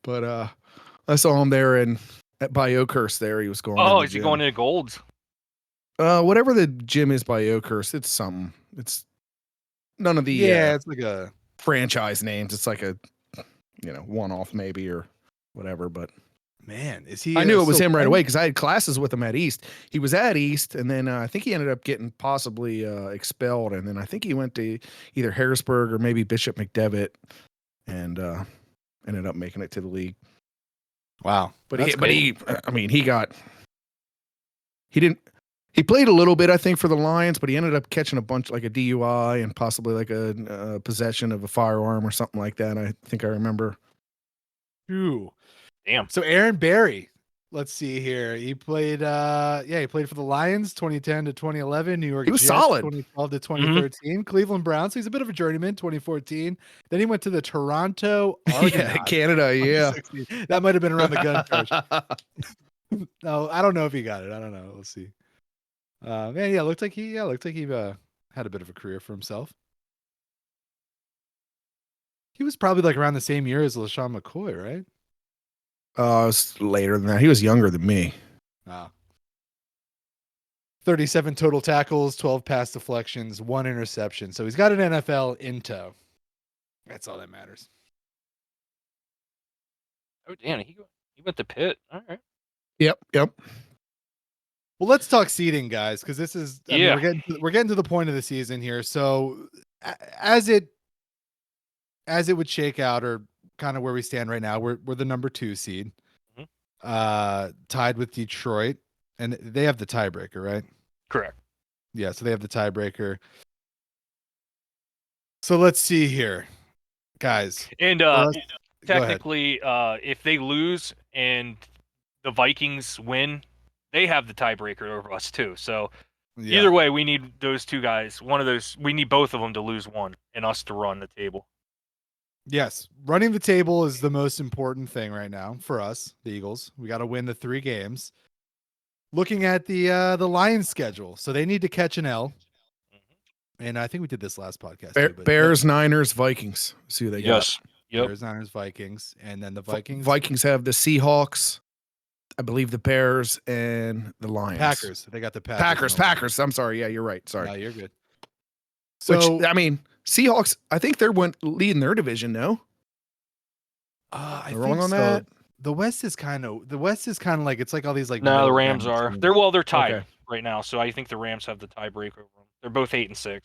But I saw him there by Oakhurst there. He was going. Oh, is he going into Golds? Whatever the gym is by Oakhurst, it's something. It's none of the it's like a franchise names. It's like a one-off maybe or whatever. But man, is he? I knew it was him right away because I had classes with him at East. He was at East, and then I think he ended up getting possibly expelled, and then I think he went to either Harrisburg or maybe Bishop McDevitt, and ended up making it to the league. Wow, He played a little bit, I think, for the Lions, but he ended up catching a bunch, like a DUI and possibly like a possession of a firearm or something like that. I think I remember. Ooh. Damn. So Aaron Berry, let's see here. He played he played for the Lions 2010 to 2011, New York He was Jets, solid. 2012 to 2013, Cleveland Browns. So he's a bit of a journeyman, 2014. Then he went to the Toronto Argonauts. Canada, yeah. That might have been around the gun coach. No, I don't know if he got it. I don't know. We'll see. Looked like he had a bit of a career for himself. He was probably like around the same year as LaShawn McCoy, right? It was later than that. He was younger than me. 37 total tackles, 12 pass deflections, 1 interception. So he's got an NFL in tow. That's all that matters. Oh, damn. He went to Pitt. All right. Yep. Well, let's talk seeding, guys, because this is we're getting to the point of the season here. So as it would shake out, or kind of where we stand right now, we're the number 2 seed, tied with Detroit, and they have the tiebreaker, right? Correct. Yeah, so they have the tiebreaker. So let's see here, guys. And technically, if they lose and the Vikings win, they have the tiebreaker over us too. So either way, we need those 2 guys. We need both of them to lose one and us to run the table. Yes, running the table is the most important thing right now for us, the Eagles. We got to win the 3 games. Looking at the Lions schedule, so they need to catch an L, And I think we did this last podcast Bear, too. But Bears, Niners, Vikings. See who they Yes. Yep. Bears, Niners, Vikings, and then the got. Vikings, Vikings have the Seahawks, I believe the Bears, and the Lions. Packers. They got the Packers. Packers. I'm sorry. Yeah, you're right. Sorry. No, you're good. So Which I mean, Seahawks. I think they're leading their division. No, I Am I wrong think on so. that? The West is kind of like it's like all these like No, the middle Rams ground are. teams. They're tied Okay. right now, so I think the Rams have the tiebreak over them. They're both 8-6.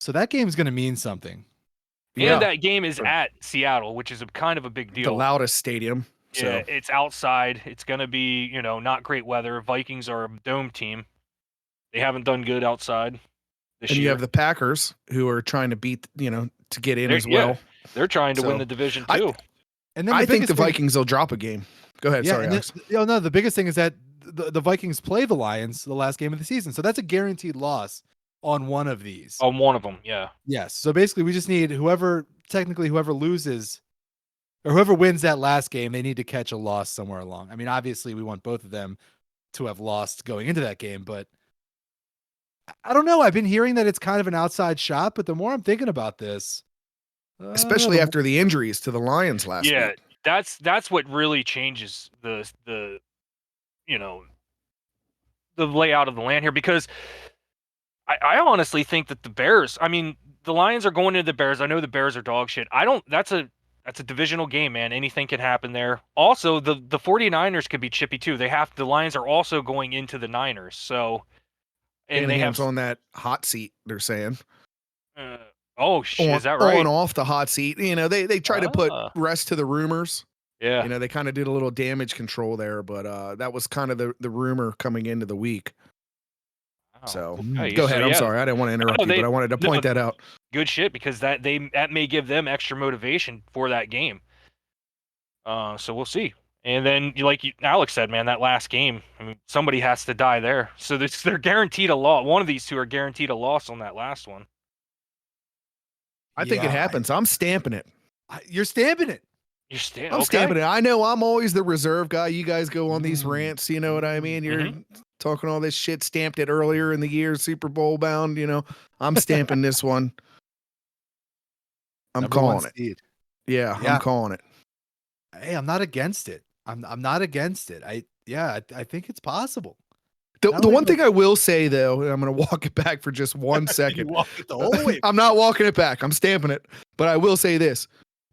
So that game's going to mean something. Yeah. And that game is Sure. at Seattle, which is a kind of a big The deal. loudest stadium. So Yeah, it's outside. It's going to be, not great weather. Vikings are a dome team. They haven't done good outside this and year. you have the Packers who are trying to beat, to get in They're- as well. They're trying to So, win the division I- too. And then I think the biggest thing- Vikings will drop a game. Go ahead. Yeah, Sorry, and Alex. no, the biggest thing is that the Vikings play the Lions the last game of the season, so that's a guaranteed loss on one of these. On one of them, yeah. Yes. So basically, we just need whoever loses or whoever wins that last game, they need to catch a loss somewhere along. I mean, obviously, we want both of them to have lost going into that game, but I don't know. I've been hearing that it's kind of an outside shot, but the more I'm thinking about this, Especially the after the injuries to the Lions last Yeah, week. that's what really changes the layout of the land here, because I honestly think that the Bears, I mean, the Lions are going into the Bears. I know the Bears are dog shit. That's a divisional game, man. Anything can happen there. Also, the 49ers could be chippy too. The Lions are also going into the Niners. So and they have on that hot seat, they're saying. is that right? On off the hot seat. They try to put Ah. rest to the rumors. Yeah. They kind of did a little damage control there, but that was kind of the rumor coming into the week. Wow. So Okay, go so ahead. I'm yeah, sorry. I didn't want to interrupt No, you, but I wanted to point that out. good shit, because that may give them extra motivation for that game. So we'll see. And then, Alex said, man, that last game, I mean, somebody has to die there. So they're guaranteed a loss. One of these two are guaranteed a loss on that last one. I think it happens. I'm stamping it. You're stamping it. You're still I'm stamping it. I know I'm always the reserve guy. You guys go on these rants, you know what I mean? You're talking all this shit, stamped it earlier in the year, Super Bowl bound, I'm stamping this one. I'm Number one calling it. seed. Yeah, Yeah. I'm calling it. Hey, I'm not against it. I'm not against it. I think it's possible. The Not one only thing I will say though, and I'm going to walk it back for just 1 second. You walk it the whole way. I'm not walking it back. I'm stamping it. But I will say this: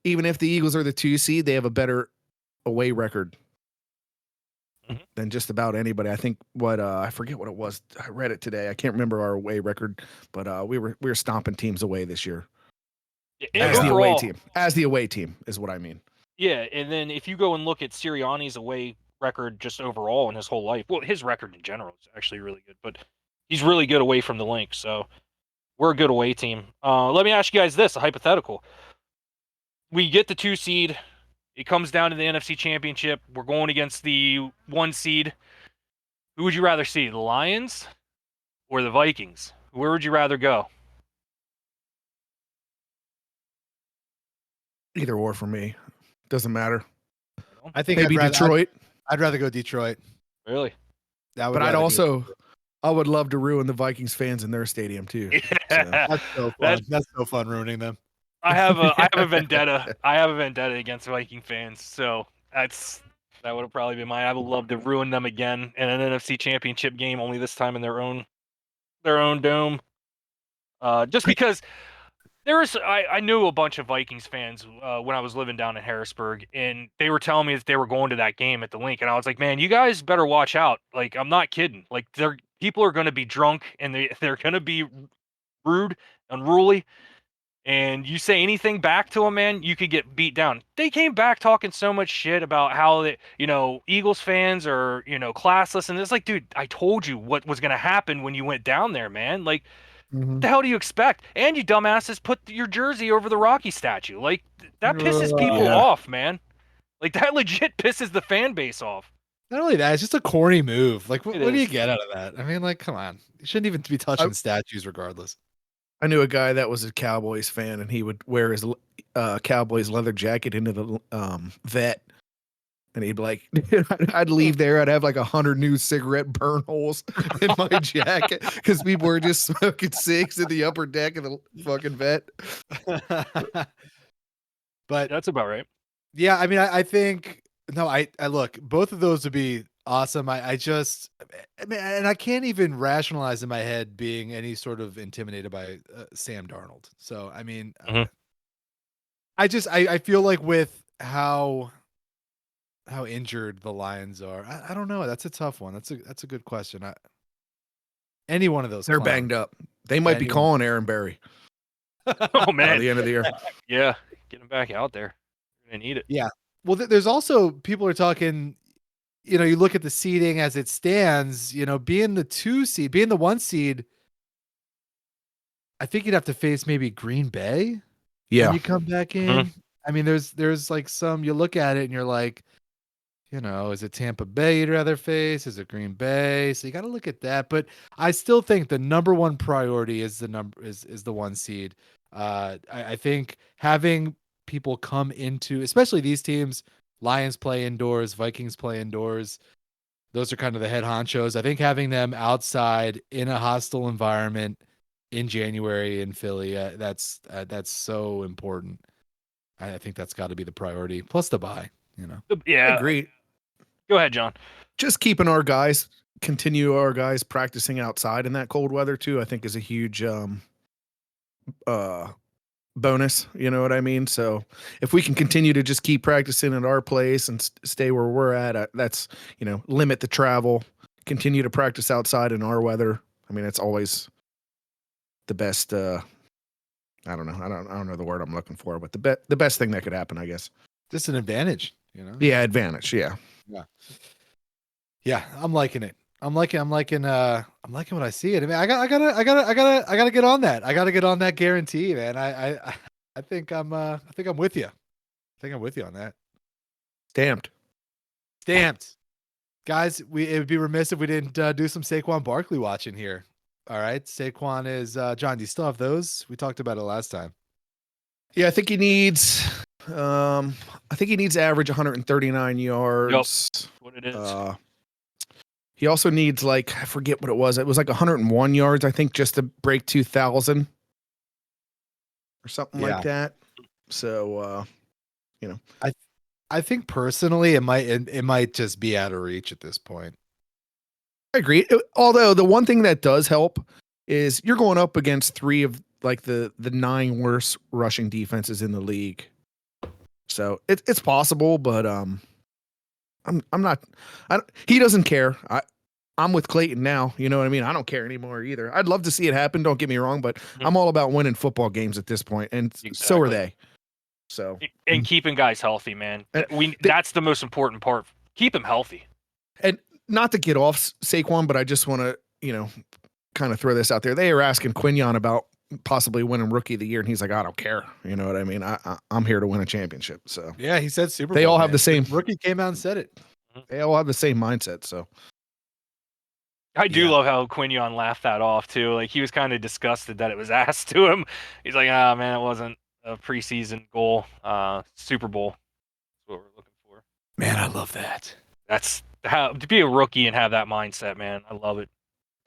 even if the Eagles are the 2 seed, they have a better away record than just about anybody. I think I forget what it was. I read it today. I can't remember our away record, but we were stomping teams away this year. And As the away overall, team. As the away team is what I mean. yeah, and then if you go and look at Sirianni's away record just overall in his whole life, well, his record in general is actually really good, but he's really good away from the link. So we're a good away team. Let me ask you guys this, a hypothetical. We get the 2 seed. It comes down to the NFC Championship. We're going against the 1 seed. Who would you rather see, the Lions or the Vikings? Where would you rather go? Either or for me. Doesn't matter. I think Maybe Detroit. I'd rather go Detroit. Really? That would But I'd rather go also Detroit. I would love to ruin the Vikings fans in their stadium too. That's so fun. That's- That's so fun ruining them. I have a vendetta. I have a vendetta against Viking fans, so that would probably be mine. I would love to ruin them again in an NFC Championship game, only this time in their own dome. Just because I knew a bunch of Vikings fans when I was living down in Harrisburg, and they were telling me that they were going to that game at the link, and I was like, man, you guys better watch out. Like, I'm not kidding. Like, people are going to be drunk, and they're going to be rude, unruly. And you say anything back to them, man, you could get beat down. They came back talking so much shit about how Eagles fans are, classless. And it's like, dude, I told you what was going to happen when you went down there, man. Like, what the hell do you expect? And you dumbasses put your jersey over the Rocky statue. Like, that pisses people off, man. Like, that legit pisses the fan base off. Not only that, it's just a corny move. Like, what It do you is. get out of that? I mean, like, come on. You shouldn't even be touching statues regardless. I knew a guy that was a Cowboys fan, and he would wear his Cowboys leather jacket into the vet, And he'd be like, I'd leave there. I'd have like 100 new cigarette burn holes in my jacket because people were just smoking cigs in the upper deck of the fucking vet. But That's about right. yeah, I mean, I think no, I look, both of those would be awesome. I just, I mean, and I can't even rationalize in my head being any sort of intimidated by Sam Darnold. So I mean, Mhm. I feel like with how injured the Lions are, I don't know. That's a tough one. That's a good question. Any one of those, They're clowns. banged up. They might be Anyone. calling Aaron Berry Oh by man, the end of the year. yeah, get him back out there. We're gonna need it. Yeah. Well, there's also people are talking. You know, you look at the seeding as it stands. You know, being the 2 seed, being the 1 seed, I think you'd have to face maybe Green Bay Yeah. when you come back in. I mean, there's like some you look at it and you're like, you know, is it Tampa Bay you'd rather face? Is it Green Bay? So you got to look at that. But I still think the number one priority is the 1 seed. I think having people come into, especially these teams, Lions play indoors, Vikings play indoors. Those are kind of the head honchos. I think having them outside in a hostile environment in January in Philly, that's so important. I think that's got to be the priority. Plus the bye, you know. I Yeah, agree. go ahead, John. Just keeping our guys practicing outside in that cold weather too, I think is a huge bonus. You know what I mean? So if we can continue to just keep practicing at our place and stay where we're at, that's, you know, limit the travel, continue to practice outside in our weather. I mean, it's always the best. I don't know. I don't know the word I'm looking for, but the best thing that could happen, I guess. Just an advantage, you know. Yeah, advantage. Yeah. Yeah, I'm liking it. I'm liking what I see. It. I mean, I gotta get on that. I gotta get on that guarantee, man. I think I'm with you. I think I'm with you on that. Stamped. Guys, it would be remiss if we didn't do some Saquon Barkley watching here. All right, Saquon is John. Do you still have those? We talked about it last time. Yeah, I think he needs. Average 139 yards. Yep. What it is. He also needs, like, I forget what it was. It was like 101 yards, I think, just to break 2,000 or something like that. So, you know, I think personally, it might just be out of reach at this point. I agree. Although the one thing that does help is you're going up against 3 of like the 9 worst rushing defenses in the league. So it's possible, but I'm not. He doesn't care. I'm with Clayton now. You know what I mean? I don't care anymore either. I'd love to see it happen. Don't get me wrong, but I'm all about winning football games at this point, and so are they. So and keeping guys healthy, man. That's the most important part. Keep them healthy. And not to get off Saquon, but I just want to, you know, kind of throw this out there. They are asking Quinion about possibly winning Rookie of the Year, and he's like, I don't care. You know what I mean? I'm here to win a championship. So yeah, he said Super Bowl. They all have the same. Rookie came out and said it. They all have the same mindset. So I do love how Quinion laughed that off too. Like, he was kind of disgusted that it was asked to him. He's like, "Ah, man, it wasn't a preseason goal. Super Bowl. That's what we're looking for." Man, I love that. That's how to be a rookie and have that mindset, man. I love it.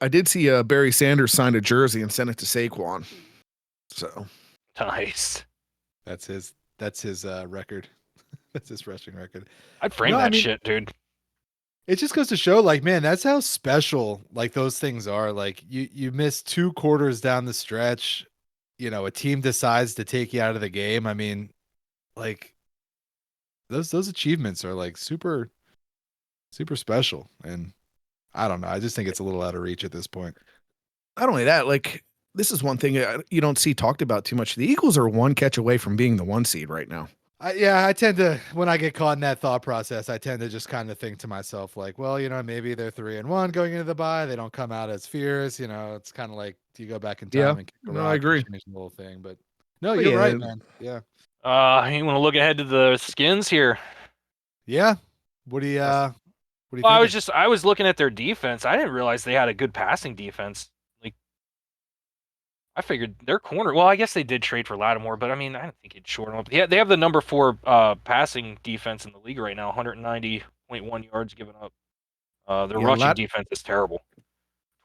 I did see Barry Sanders signed a jersey and sent it to Saquon. So Nice. That's his record. That's his rushing record. I'd frame that shit, dude. It just goes to show, like, man, that's how special like those things are. Like, you miss 2 quarters down the stretch, you know, a team decides to take you out of the game. I mean, like, those achievements are like super special. And I don't know. I just think it's a little out of reach at this point. not only that, like, this is one thing you don't see talked about too much. The Eagles are 1 catch away from being the 1 seed right now. I tend to, when I get caught in that thought process, I tend to just kind of think to myself, like, well, you know, maybe they're 3-1 going into the bye. They don't come out as fierce. You know, it's kind of like, do you go back in time and kick a rock I agree. and change the whole thing? But no, you're right, man. Yeah. You want to look ahead to the Skins here? Yeah. What do you Well, think? I was looking at their defense. I didn't realize they had a good passing defense. Like, I figured their corner. Well, I guess they did trade for Lattimore, but I mean, I don't think he'd short him up. Yeah, they have the number 4 passing defense in the league right now, 190.1 yards given up. Their Yeah, rushing defense is terrible.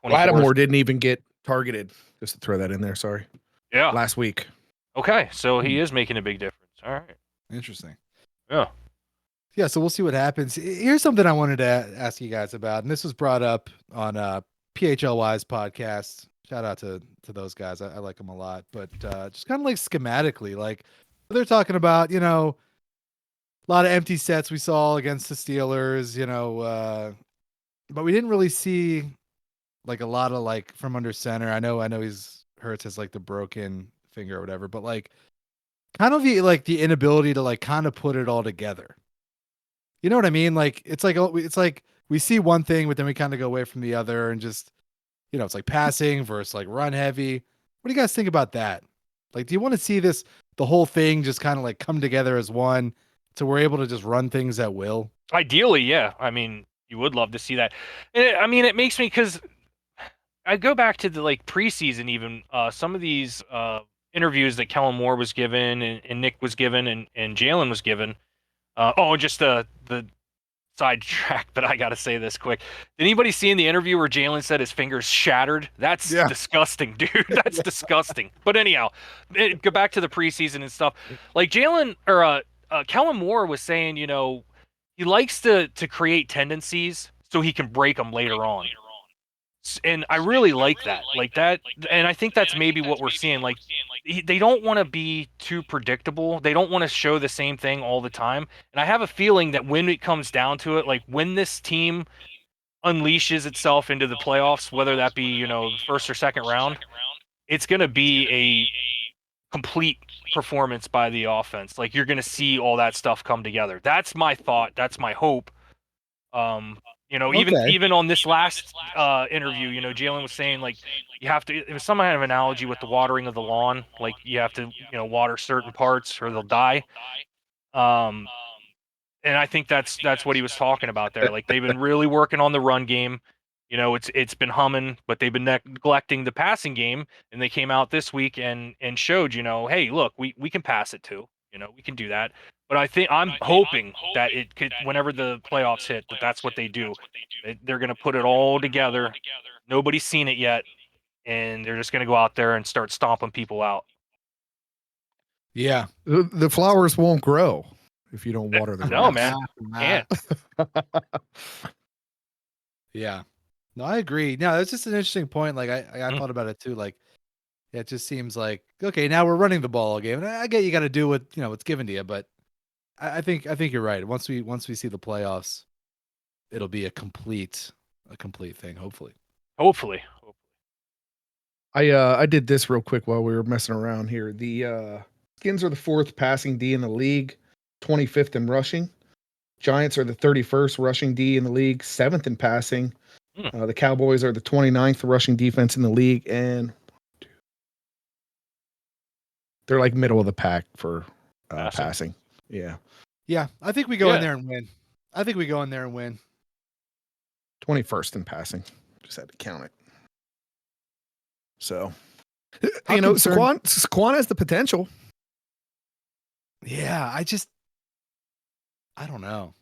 24th. Lattimore didn't even get targeted. Just to throw that in there. Sorry. Yeah. Last week. Okay, so he is making a big difference. All right. Interesting. Yeah. Yeah, so we'll see what happens. Here's something I wanted to ask you guys about, and this was brought up on PHLY's podcast. Shout out to those guys. I like them a lot. But just kind of like schematically, like they're talking about, a lot of empty sets we saw against the Steelers, but we didn't really see like a lot of like from under center. I know he's Hurts has like the broken finger or whatever, but like kind of the inability to like kind of put it all together. You know what I mean? Like it's like we see one thing, but then we kind of go away from the other, and just it's like passing versus like run heavy. What do you guys think about that? Like, do you want to see the whole thing just kind of like come together as one, so we're able to just run things at will? Ideally, yeah. I mean, you would love to see that. And it makes me, because I go back to the like preseason, even some of these interviews that Kellen Moore was given and Nick was given and Jalen was given. Just the sidetrack, but I got to say this quick. Did anybody see in the interview where Jalen said his fingers shattered? That's disgusting, dude. That's disgusting. But anyhow, go back to the preseason and stuff. Like Jalen or Kellen Moore was saying, he likes to create tendencies so he can break them later on. And I really like that. Like that, and I think that's maybe what we're seeing. Like they don't want to be too predictable. They don't want to show the same thing all the time. And I have a feeling that when it comes down to it, like when this team unleashes itself into the playoffs, whether that be, the first or second round, it's going to be a complete performance by the offense. Like you're going to see all that stuff come together. That's my thought. That's my hope. Even on this last interview, Jalen was saying like you have to. It was some kind of analogy with the watering of the lawn. Like you have to, water certain parts or they'll die. And I think that's what he was talking about there. Like they've been really working on the run game. It's been humming, but they've been neglecting the passing game. And they came out this week and showed, hey, look, we can pass it too. We can do that. But I'm hoping that it could, whenever the playoffs hit, that's what they do. They're going to put it all together. Nobody's seen it yet, and they're just going to go out there and start stomping people out. Yeah, the flowers won't grow if you don't water them. No, man, can't. Yeah, no, I agree. No, that's just an interesting point. Like I thought about it too. Like it just seems like okay, now we're running the ball game, and I get you got to do what what's given to you, but I think you're right. Once we see the playoffs, it'll be a complete thing. Hopefully. I did this real quick while we were messing around here. The Skins are the 4th passing D in the league, 25th in rushing. Giants are the 31st rushing D in the league, 7th in passing. The Cowboys are the 29th rushing defense in the league, and they're like middle of the pack for passing. Yeah, I think we go in there and win. 21st in passing. Just had to count it. So, Saquon has the potential. Yeah, I don't know.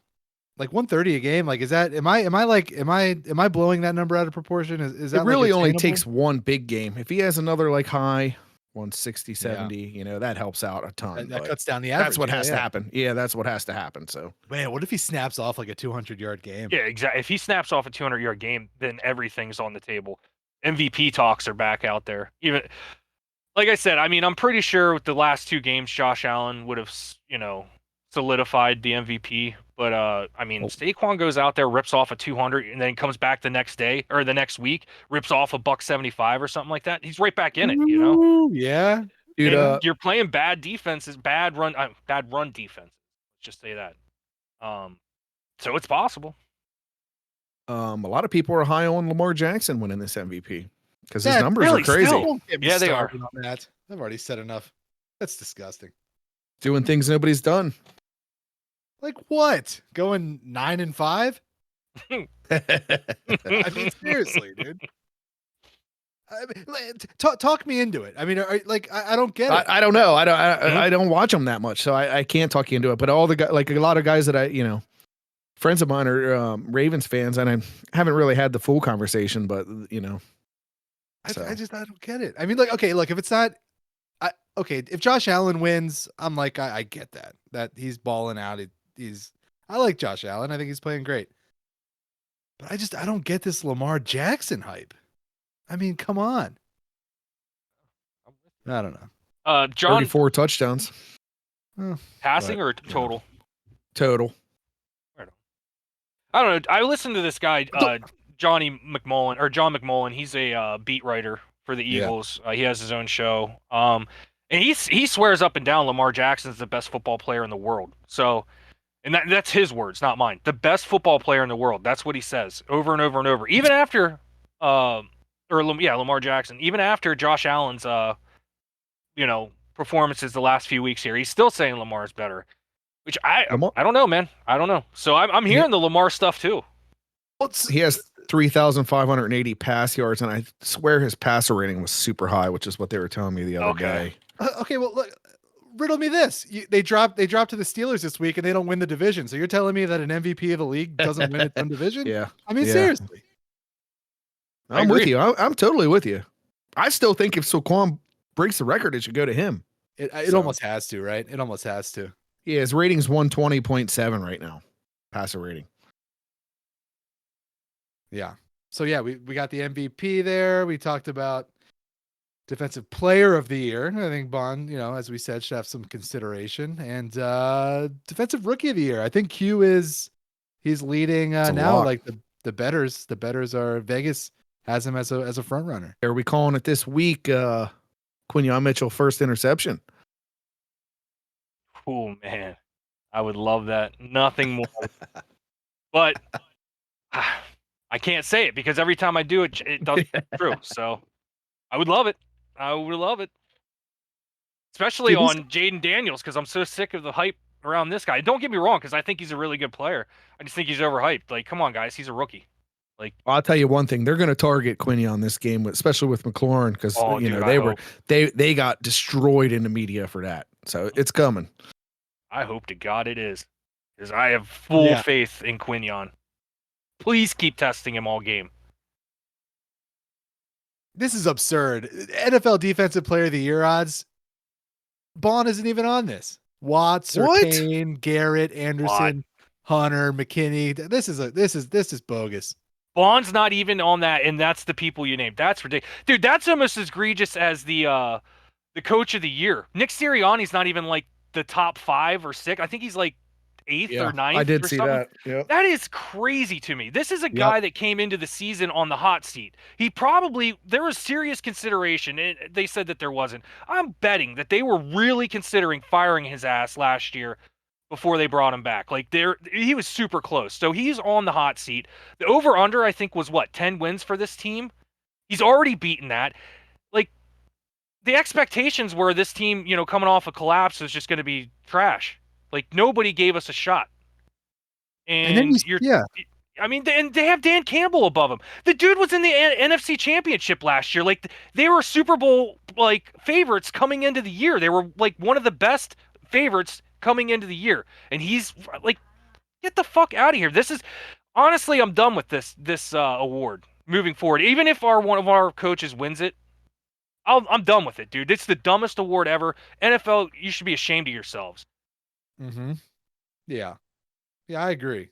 Like 130 a game, like is that am I blowing that number out of proportion? Is that it really like only takes one big game. If he has another like high 160, 70, that helps out a ton. That cuts down the average. That's what has to happen. Yeah, that's what has to happen. So, man, what if he snaps off like a 200-yard game? Yeah, exactly. If he snaps off a 200-yard game, then everything's on the table. MVP talks are back out there. Even like I said, I mean, I'm pretty sure with the last 2 games, Josh Allen would have, solidified the MVP. But Saquon goes out there, rips off a 200, and then comes back the next day or the next week, rips off a $175 or something like that. He's right back in it, Yeah, dude. You're playing bad defenses, bad run defense. Let's just say that. So it's possible. A lot of people are high on Lamar Jackson winning this MVP because his numbers are crazy. Yeah, they are. On that. I've already said enough. That's disgusting. Doing things nobody's done. Like what? Going 9-5? I mean, seriously, dude. Talk me into it. I mean, I don't get it. I don't know. I don't watch them that much, so I can't talk you into it. But all the guys, like a lot of guys that friends of mine are Ravens fans, and I haven't really had the full conversation, but I don't get it. I mean, like, okay, look, if it's not, if Josh Allen wins, I'm like, I get that he's balling out. I like Josh Allen. I think he's playing great, but I don't get this Lamar Jackson hype. I mean, come on. I don't know. John, 34 touchdowns passing or total? total. I don't know. I listened to this guy, John McMullen. He's a beat writer for the Eagles. He has his own show. And he swears up and down Lamar Jackson's the best football player in the world. So, and that's his words, not mine. The best football player in the world. That's what he says over and over and over. Even after, Lamar Jackson. Even after Josh Allen's, performances the last few weeks here, he's still saying Lamar's better. Which I don't know, man. I don't know. So I'm hearing the Lamar stuff too. He has 3,580 pass yards, and I swear his passer rating was super high, which is what they were telling me the other day. Okay, well, look, riddle me this: they dropped to the Steelers this week, and they don't win the division. So you're telling me that an MVP of the league doesn't win its own division? Yeah. I mean, seriously. I'm with you. I'm totally with you. I still think if Saquon breaks the record, it should go to him. It almost has to, right? It almost has to. Yeah, his rating's 120.7 right now. Passer rating. Yeah. So yeah, we got the MVP there. We talked about defensive player of the year. I think Bond, as we said, should have some consideration. And defensive rookie of the year. I think he's leading now. Like the betters. The betters are Vegas has him as a front runner. Are we calling it this week? Quinyon Mitchell first interception. Oh man, I would love that. Nothing more. But I can't say it because every time I do it, it doesn't come true. So I would love it. I would love it. Especially on Jaden Daniels, because I'm so sick of the hype around this guy. Don't get me wrong, because I think he's a really good player. I just think he's overhyped. Like, come on, guys, he's a rookie. Like, I'll tell you one thing: they're going to target Quinyon this game, especially with McLaurin, because they got destroyed in the media for that. So it's coming. I hope to God it is, because I have full faith in Quinyon. Please keep testing him all game. This is absurd. NFL Defensive Player of the Year odds. Bond isn't even on this. Watts, Kane, Garrett, Anderson, Hunter, McKinney. This is bogus. Bond's not even on that, and that's the people you named. That's ridiculous, dude. That's almost as egregious as the coach of the year. Nick Sirianni's not even like the top 5 or 6. I think he's like 8th or 9th. I did or see something. that. Yep. That is crazy to me. This is a guy that came into the season on the hot seat. There was serious consideration. They said that there wasn't. I'm betting that they were really considering firing his ass last year before they brought him back. Like he was super close. So he's on the hot seat. The over under, I think, was 10 wins for this team. He's already beaten that. Like, the expectations were this team, coming off a collapse was just going to be trash. Like, nobody gave us a shot. And and they have Dan Campbell above him. The dude was in the NFC Championship last year. Like, they were Super Bowl favorites coming into the year. They were like one of the best favorites coming into the year. And he's like, get the fuck out of here. This is honestly, I'm done with this award moving forward. Even if one of our coaches wins it, I'm done with it, dude. It's the dumbest award ever. NFL, you should be ashamed of yourselves. Mm-hmm. Yeah. Yeah, I agree.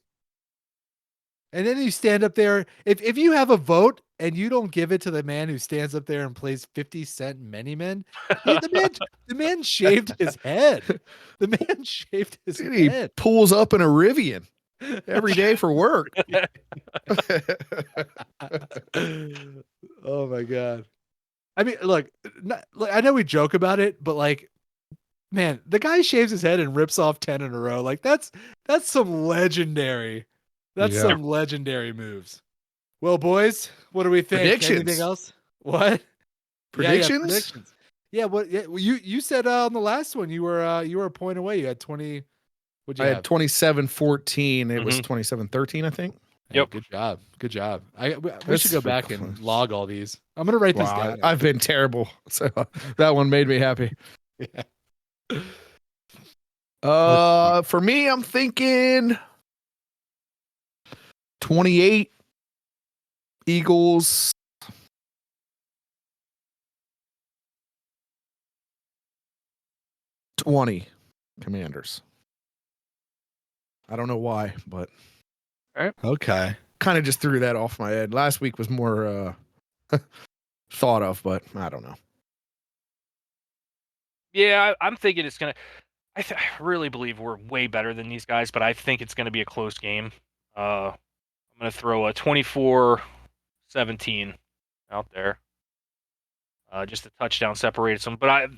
And then you stand up there. If you have a vote and you don't give it to the man who stands up there and plays 50 Cent Many Men, the man shaved his head. The man shaved his head. He pulls up in a Rivian every day for work. Oh my God. I mean, look, I know we joke about it, but man, the guy shaves his head and rips off 10 in a row. Like that's some legendary. That's some legendary moves. Well, boys, what do we think? Predictions. Anything else? What? Predictions? Predictions. Yeah. What? Yeah. Well, you said on the last one you were a point away. You had 20. What'd you have? Had 27-14. It was 27-13, I think. Yep. Good job. Good job. We That's should go back and log all these. I'm gonna write this Wow, down. I've been terrible, so that one made me happy. Yeah. For me, I'm thinking 28 Eagles. 20 Commanders. I don't know why, but Okay. kind of just threw that off my head. Last week was more thought of, but I don't know. Yeah, I'm thinking it's gonna. I really believe we're way better than these guys, but I think it's gonna be a close game. I'm gonna throw a 24-17 out there. Just a touchdown separated some, but I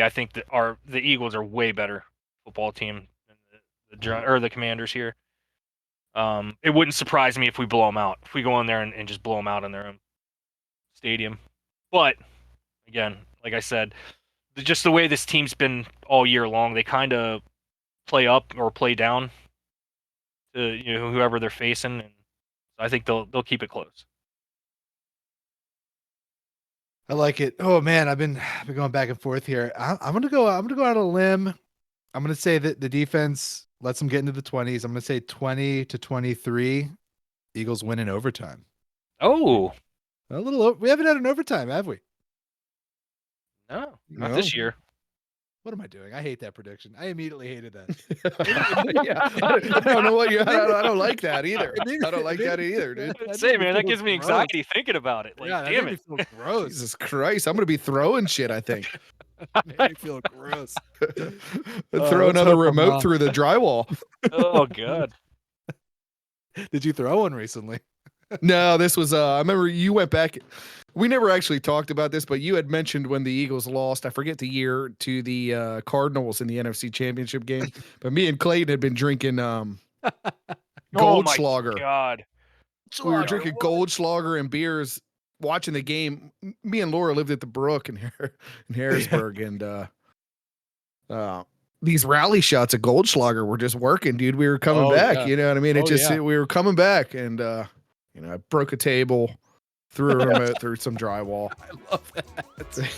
think that the Eagles are way better football team than the Commanders here. It wouldn't surprise me if we blow them out. If we go in there and just blow them out in their own stadium. But again, like I said, just the way this team's been all year long, they kind of play up or play down to whoever they're facing, and I think they'll keep it close. I like it. Oh man, I've been going back and forth here. I'm gonna go out on a limb. I'm gonna say that the defense lets them get into the 20s. I'm gonna say 20-23. Eagles win in overtime. Oh, We haven't had an overtime, have we? no, not No. this year. What am I doing? I hate that prediction. I immediately hated that. Yeah, I don't know what you. I don't like that either. I don't like that either, dude. Say, man, that gives me gross. anxiety thinking about it. Like, Yeah, that damn made it. me feel gross. Jesus Christ, I'm gonna be throwing shit. I think. Made me feel gross. Throw let's another hope I'm remote wrong. through the drywall. Oh god. Did you throw one recently? No, this was. I remember you went back. We never actually talked about this, but you had mentioned when the Eagles lost, I forget the year, to the Cardinals in the NFC Championship game. But me and Clayton had been drinking Goldschlager. God. We were drinking Goldschlager and beers, watching the game. Me and Laura lived at the Brook in Harrisburg, and these rally shots of Goldschlager were just working, dude. We were coming back. Yeah. You know what I mean? Yeah. We were coming back, and I broke a table. Threw a remote through some drywall. I love that.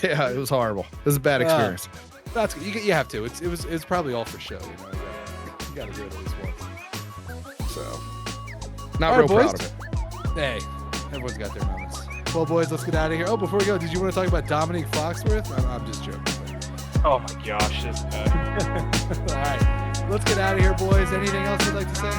Yeah, it was horrible. It was a bad experience. That's good. You have to. It's probably all for show. You got to do it at least once. So, not All real right, proud boys. of it. Hey, everyone's got their moments. Well, boys, let's get out of here. Oh, before we go, did you want to talk about Dominique Foxworth? I'm just joking. Oh my gosh, this guy. All right, let's get out of here, boys. Anything else you'd like to say?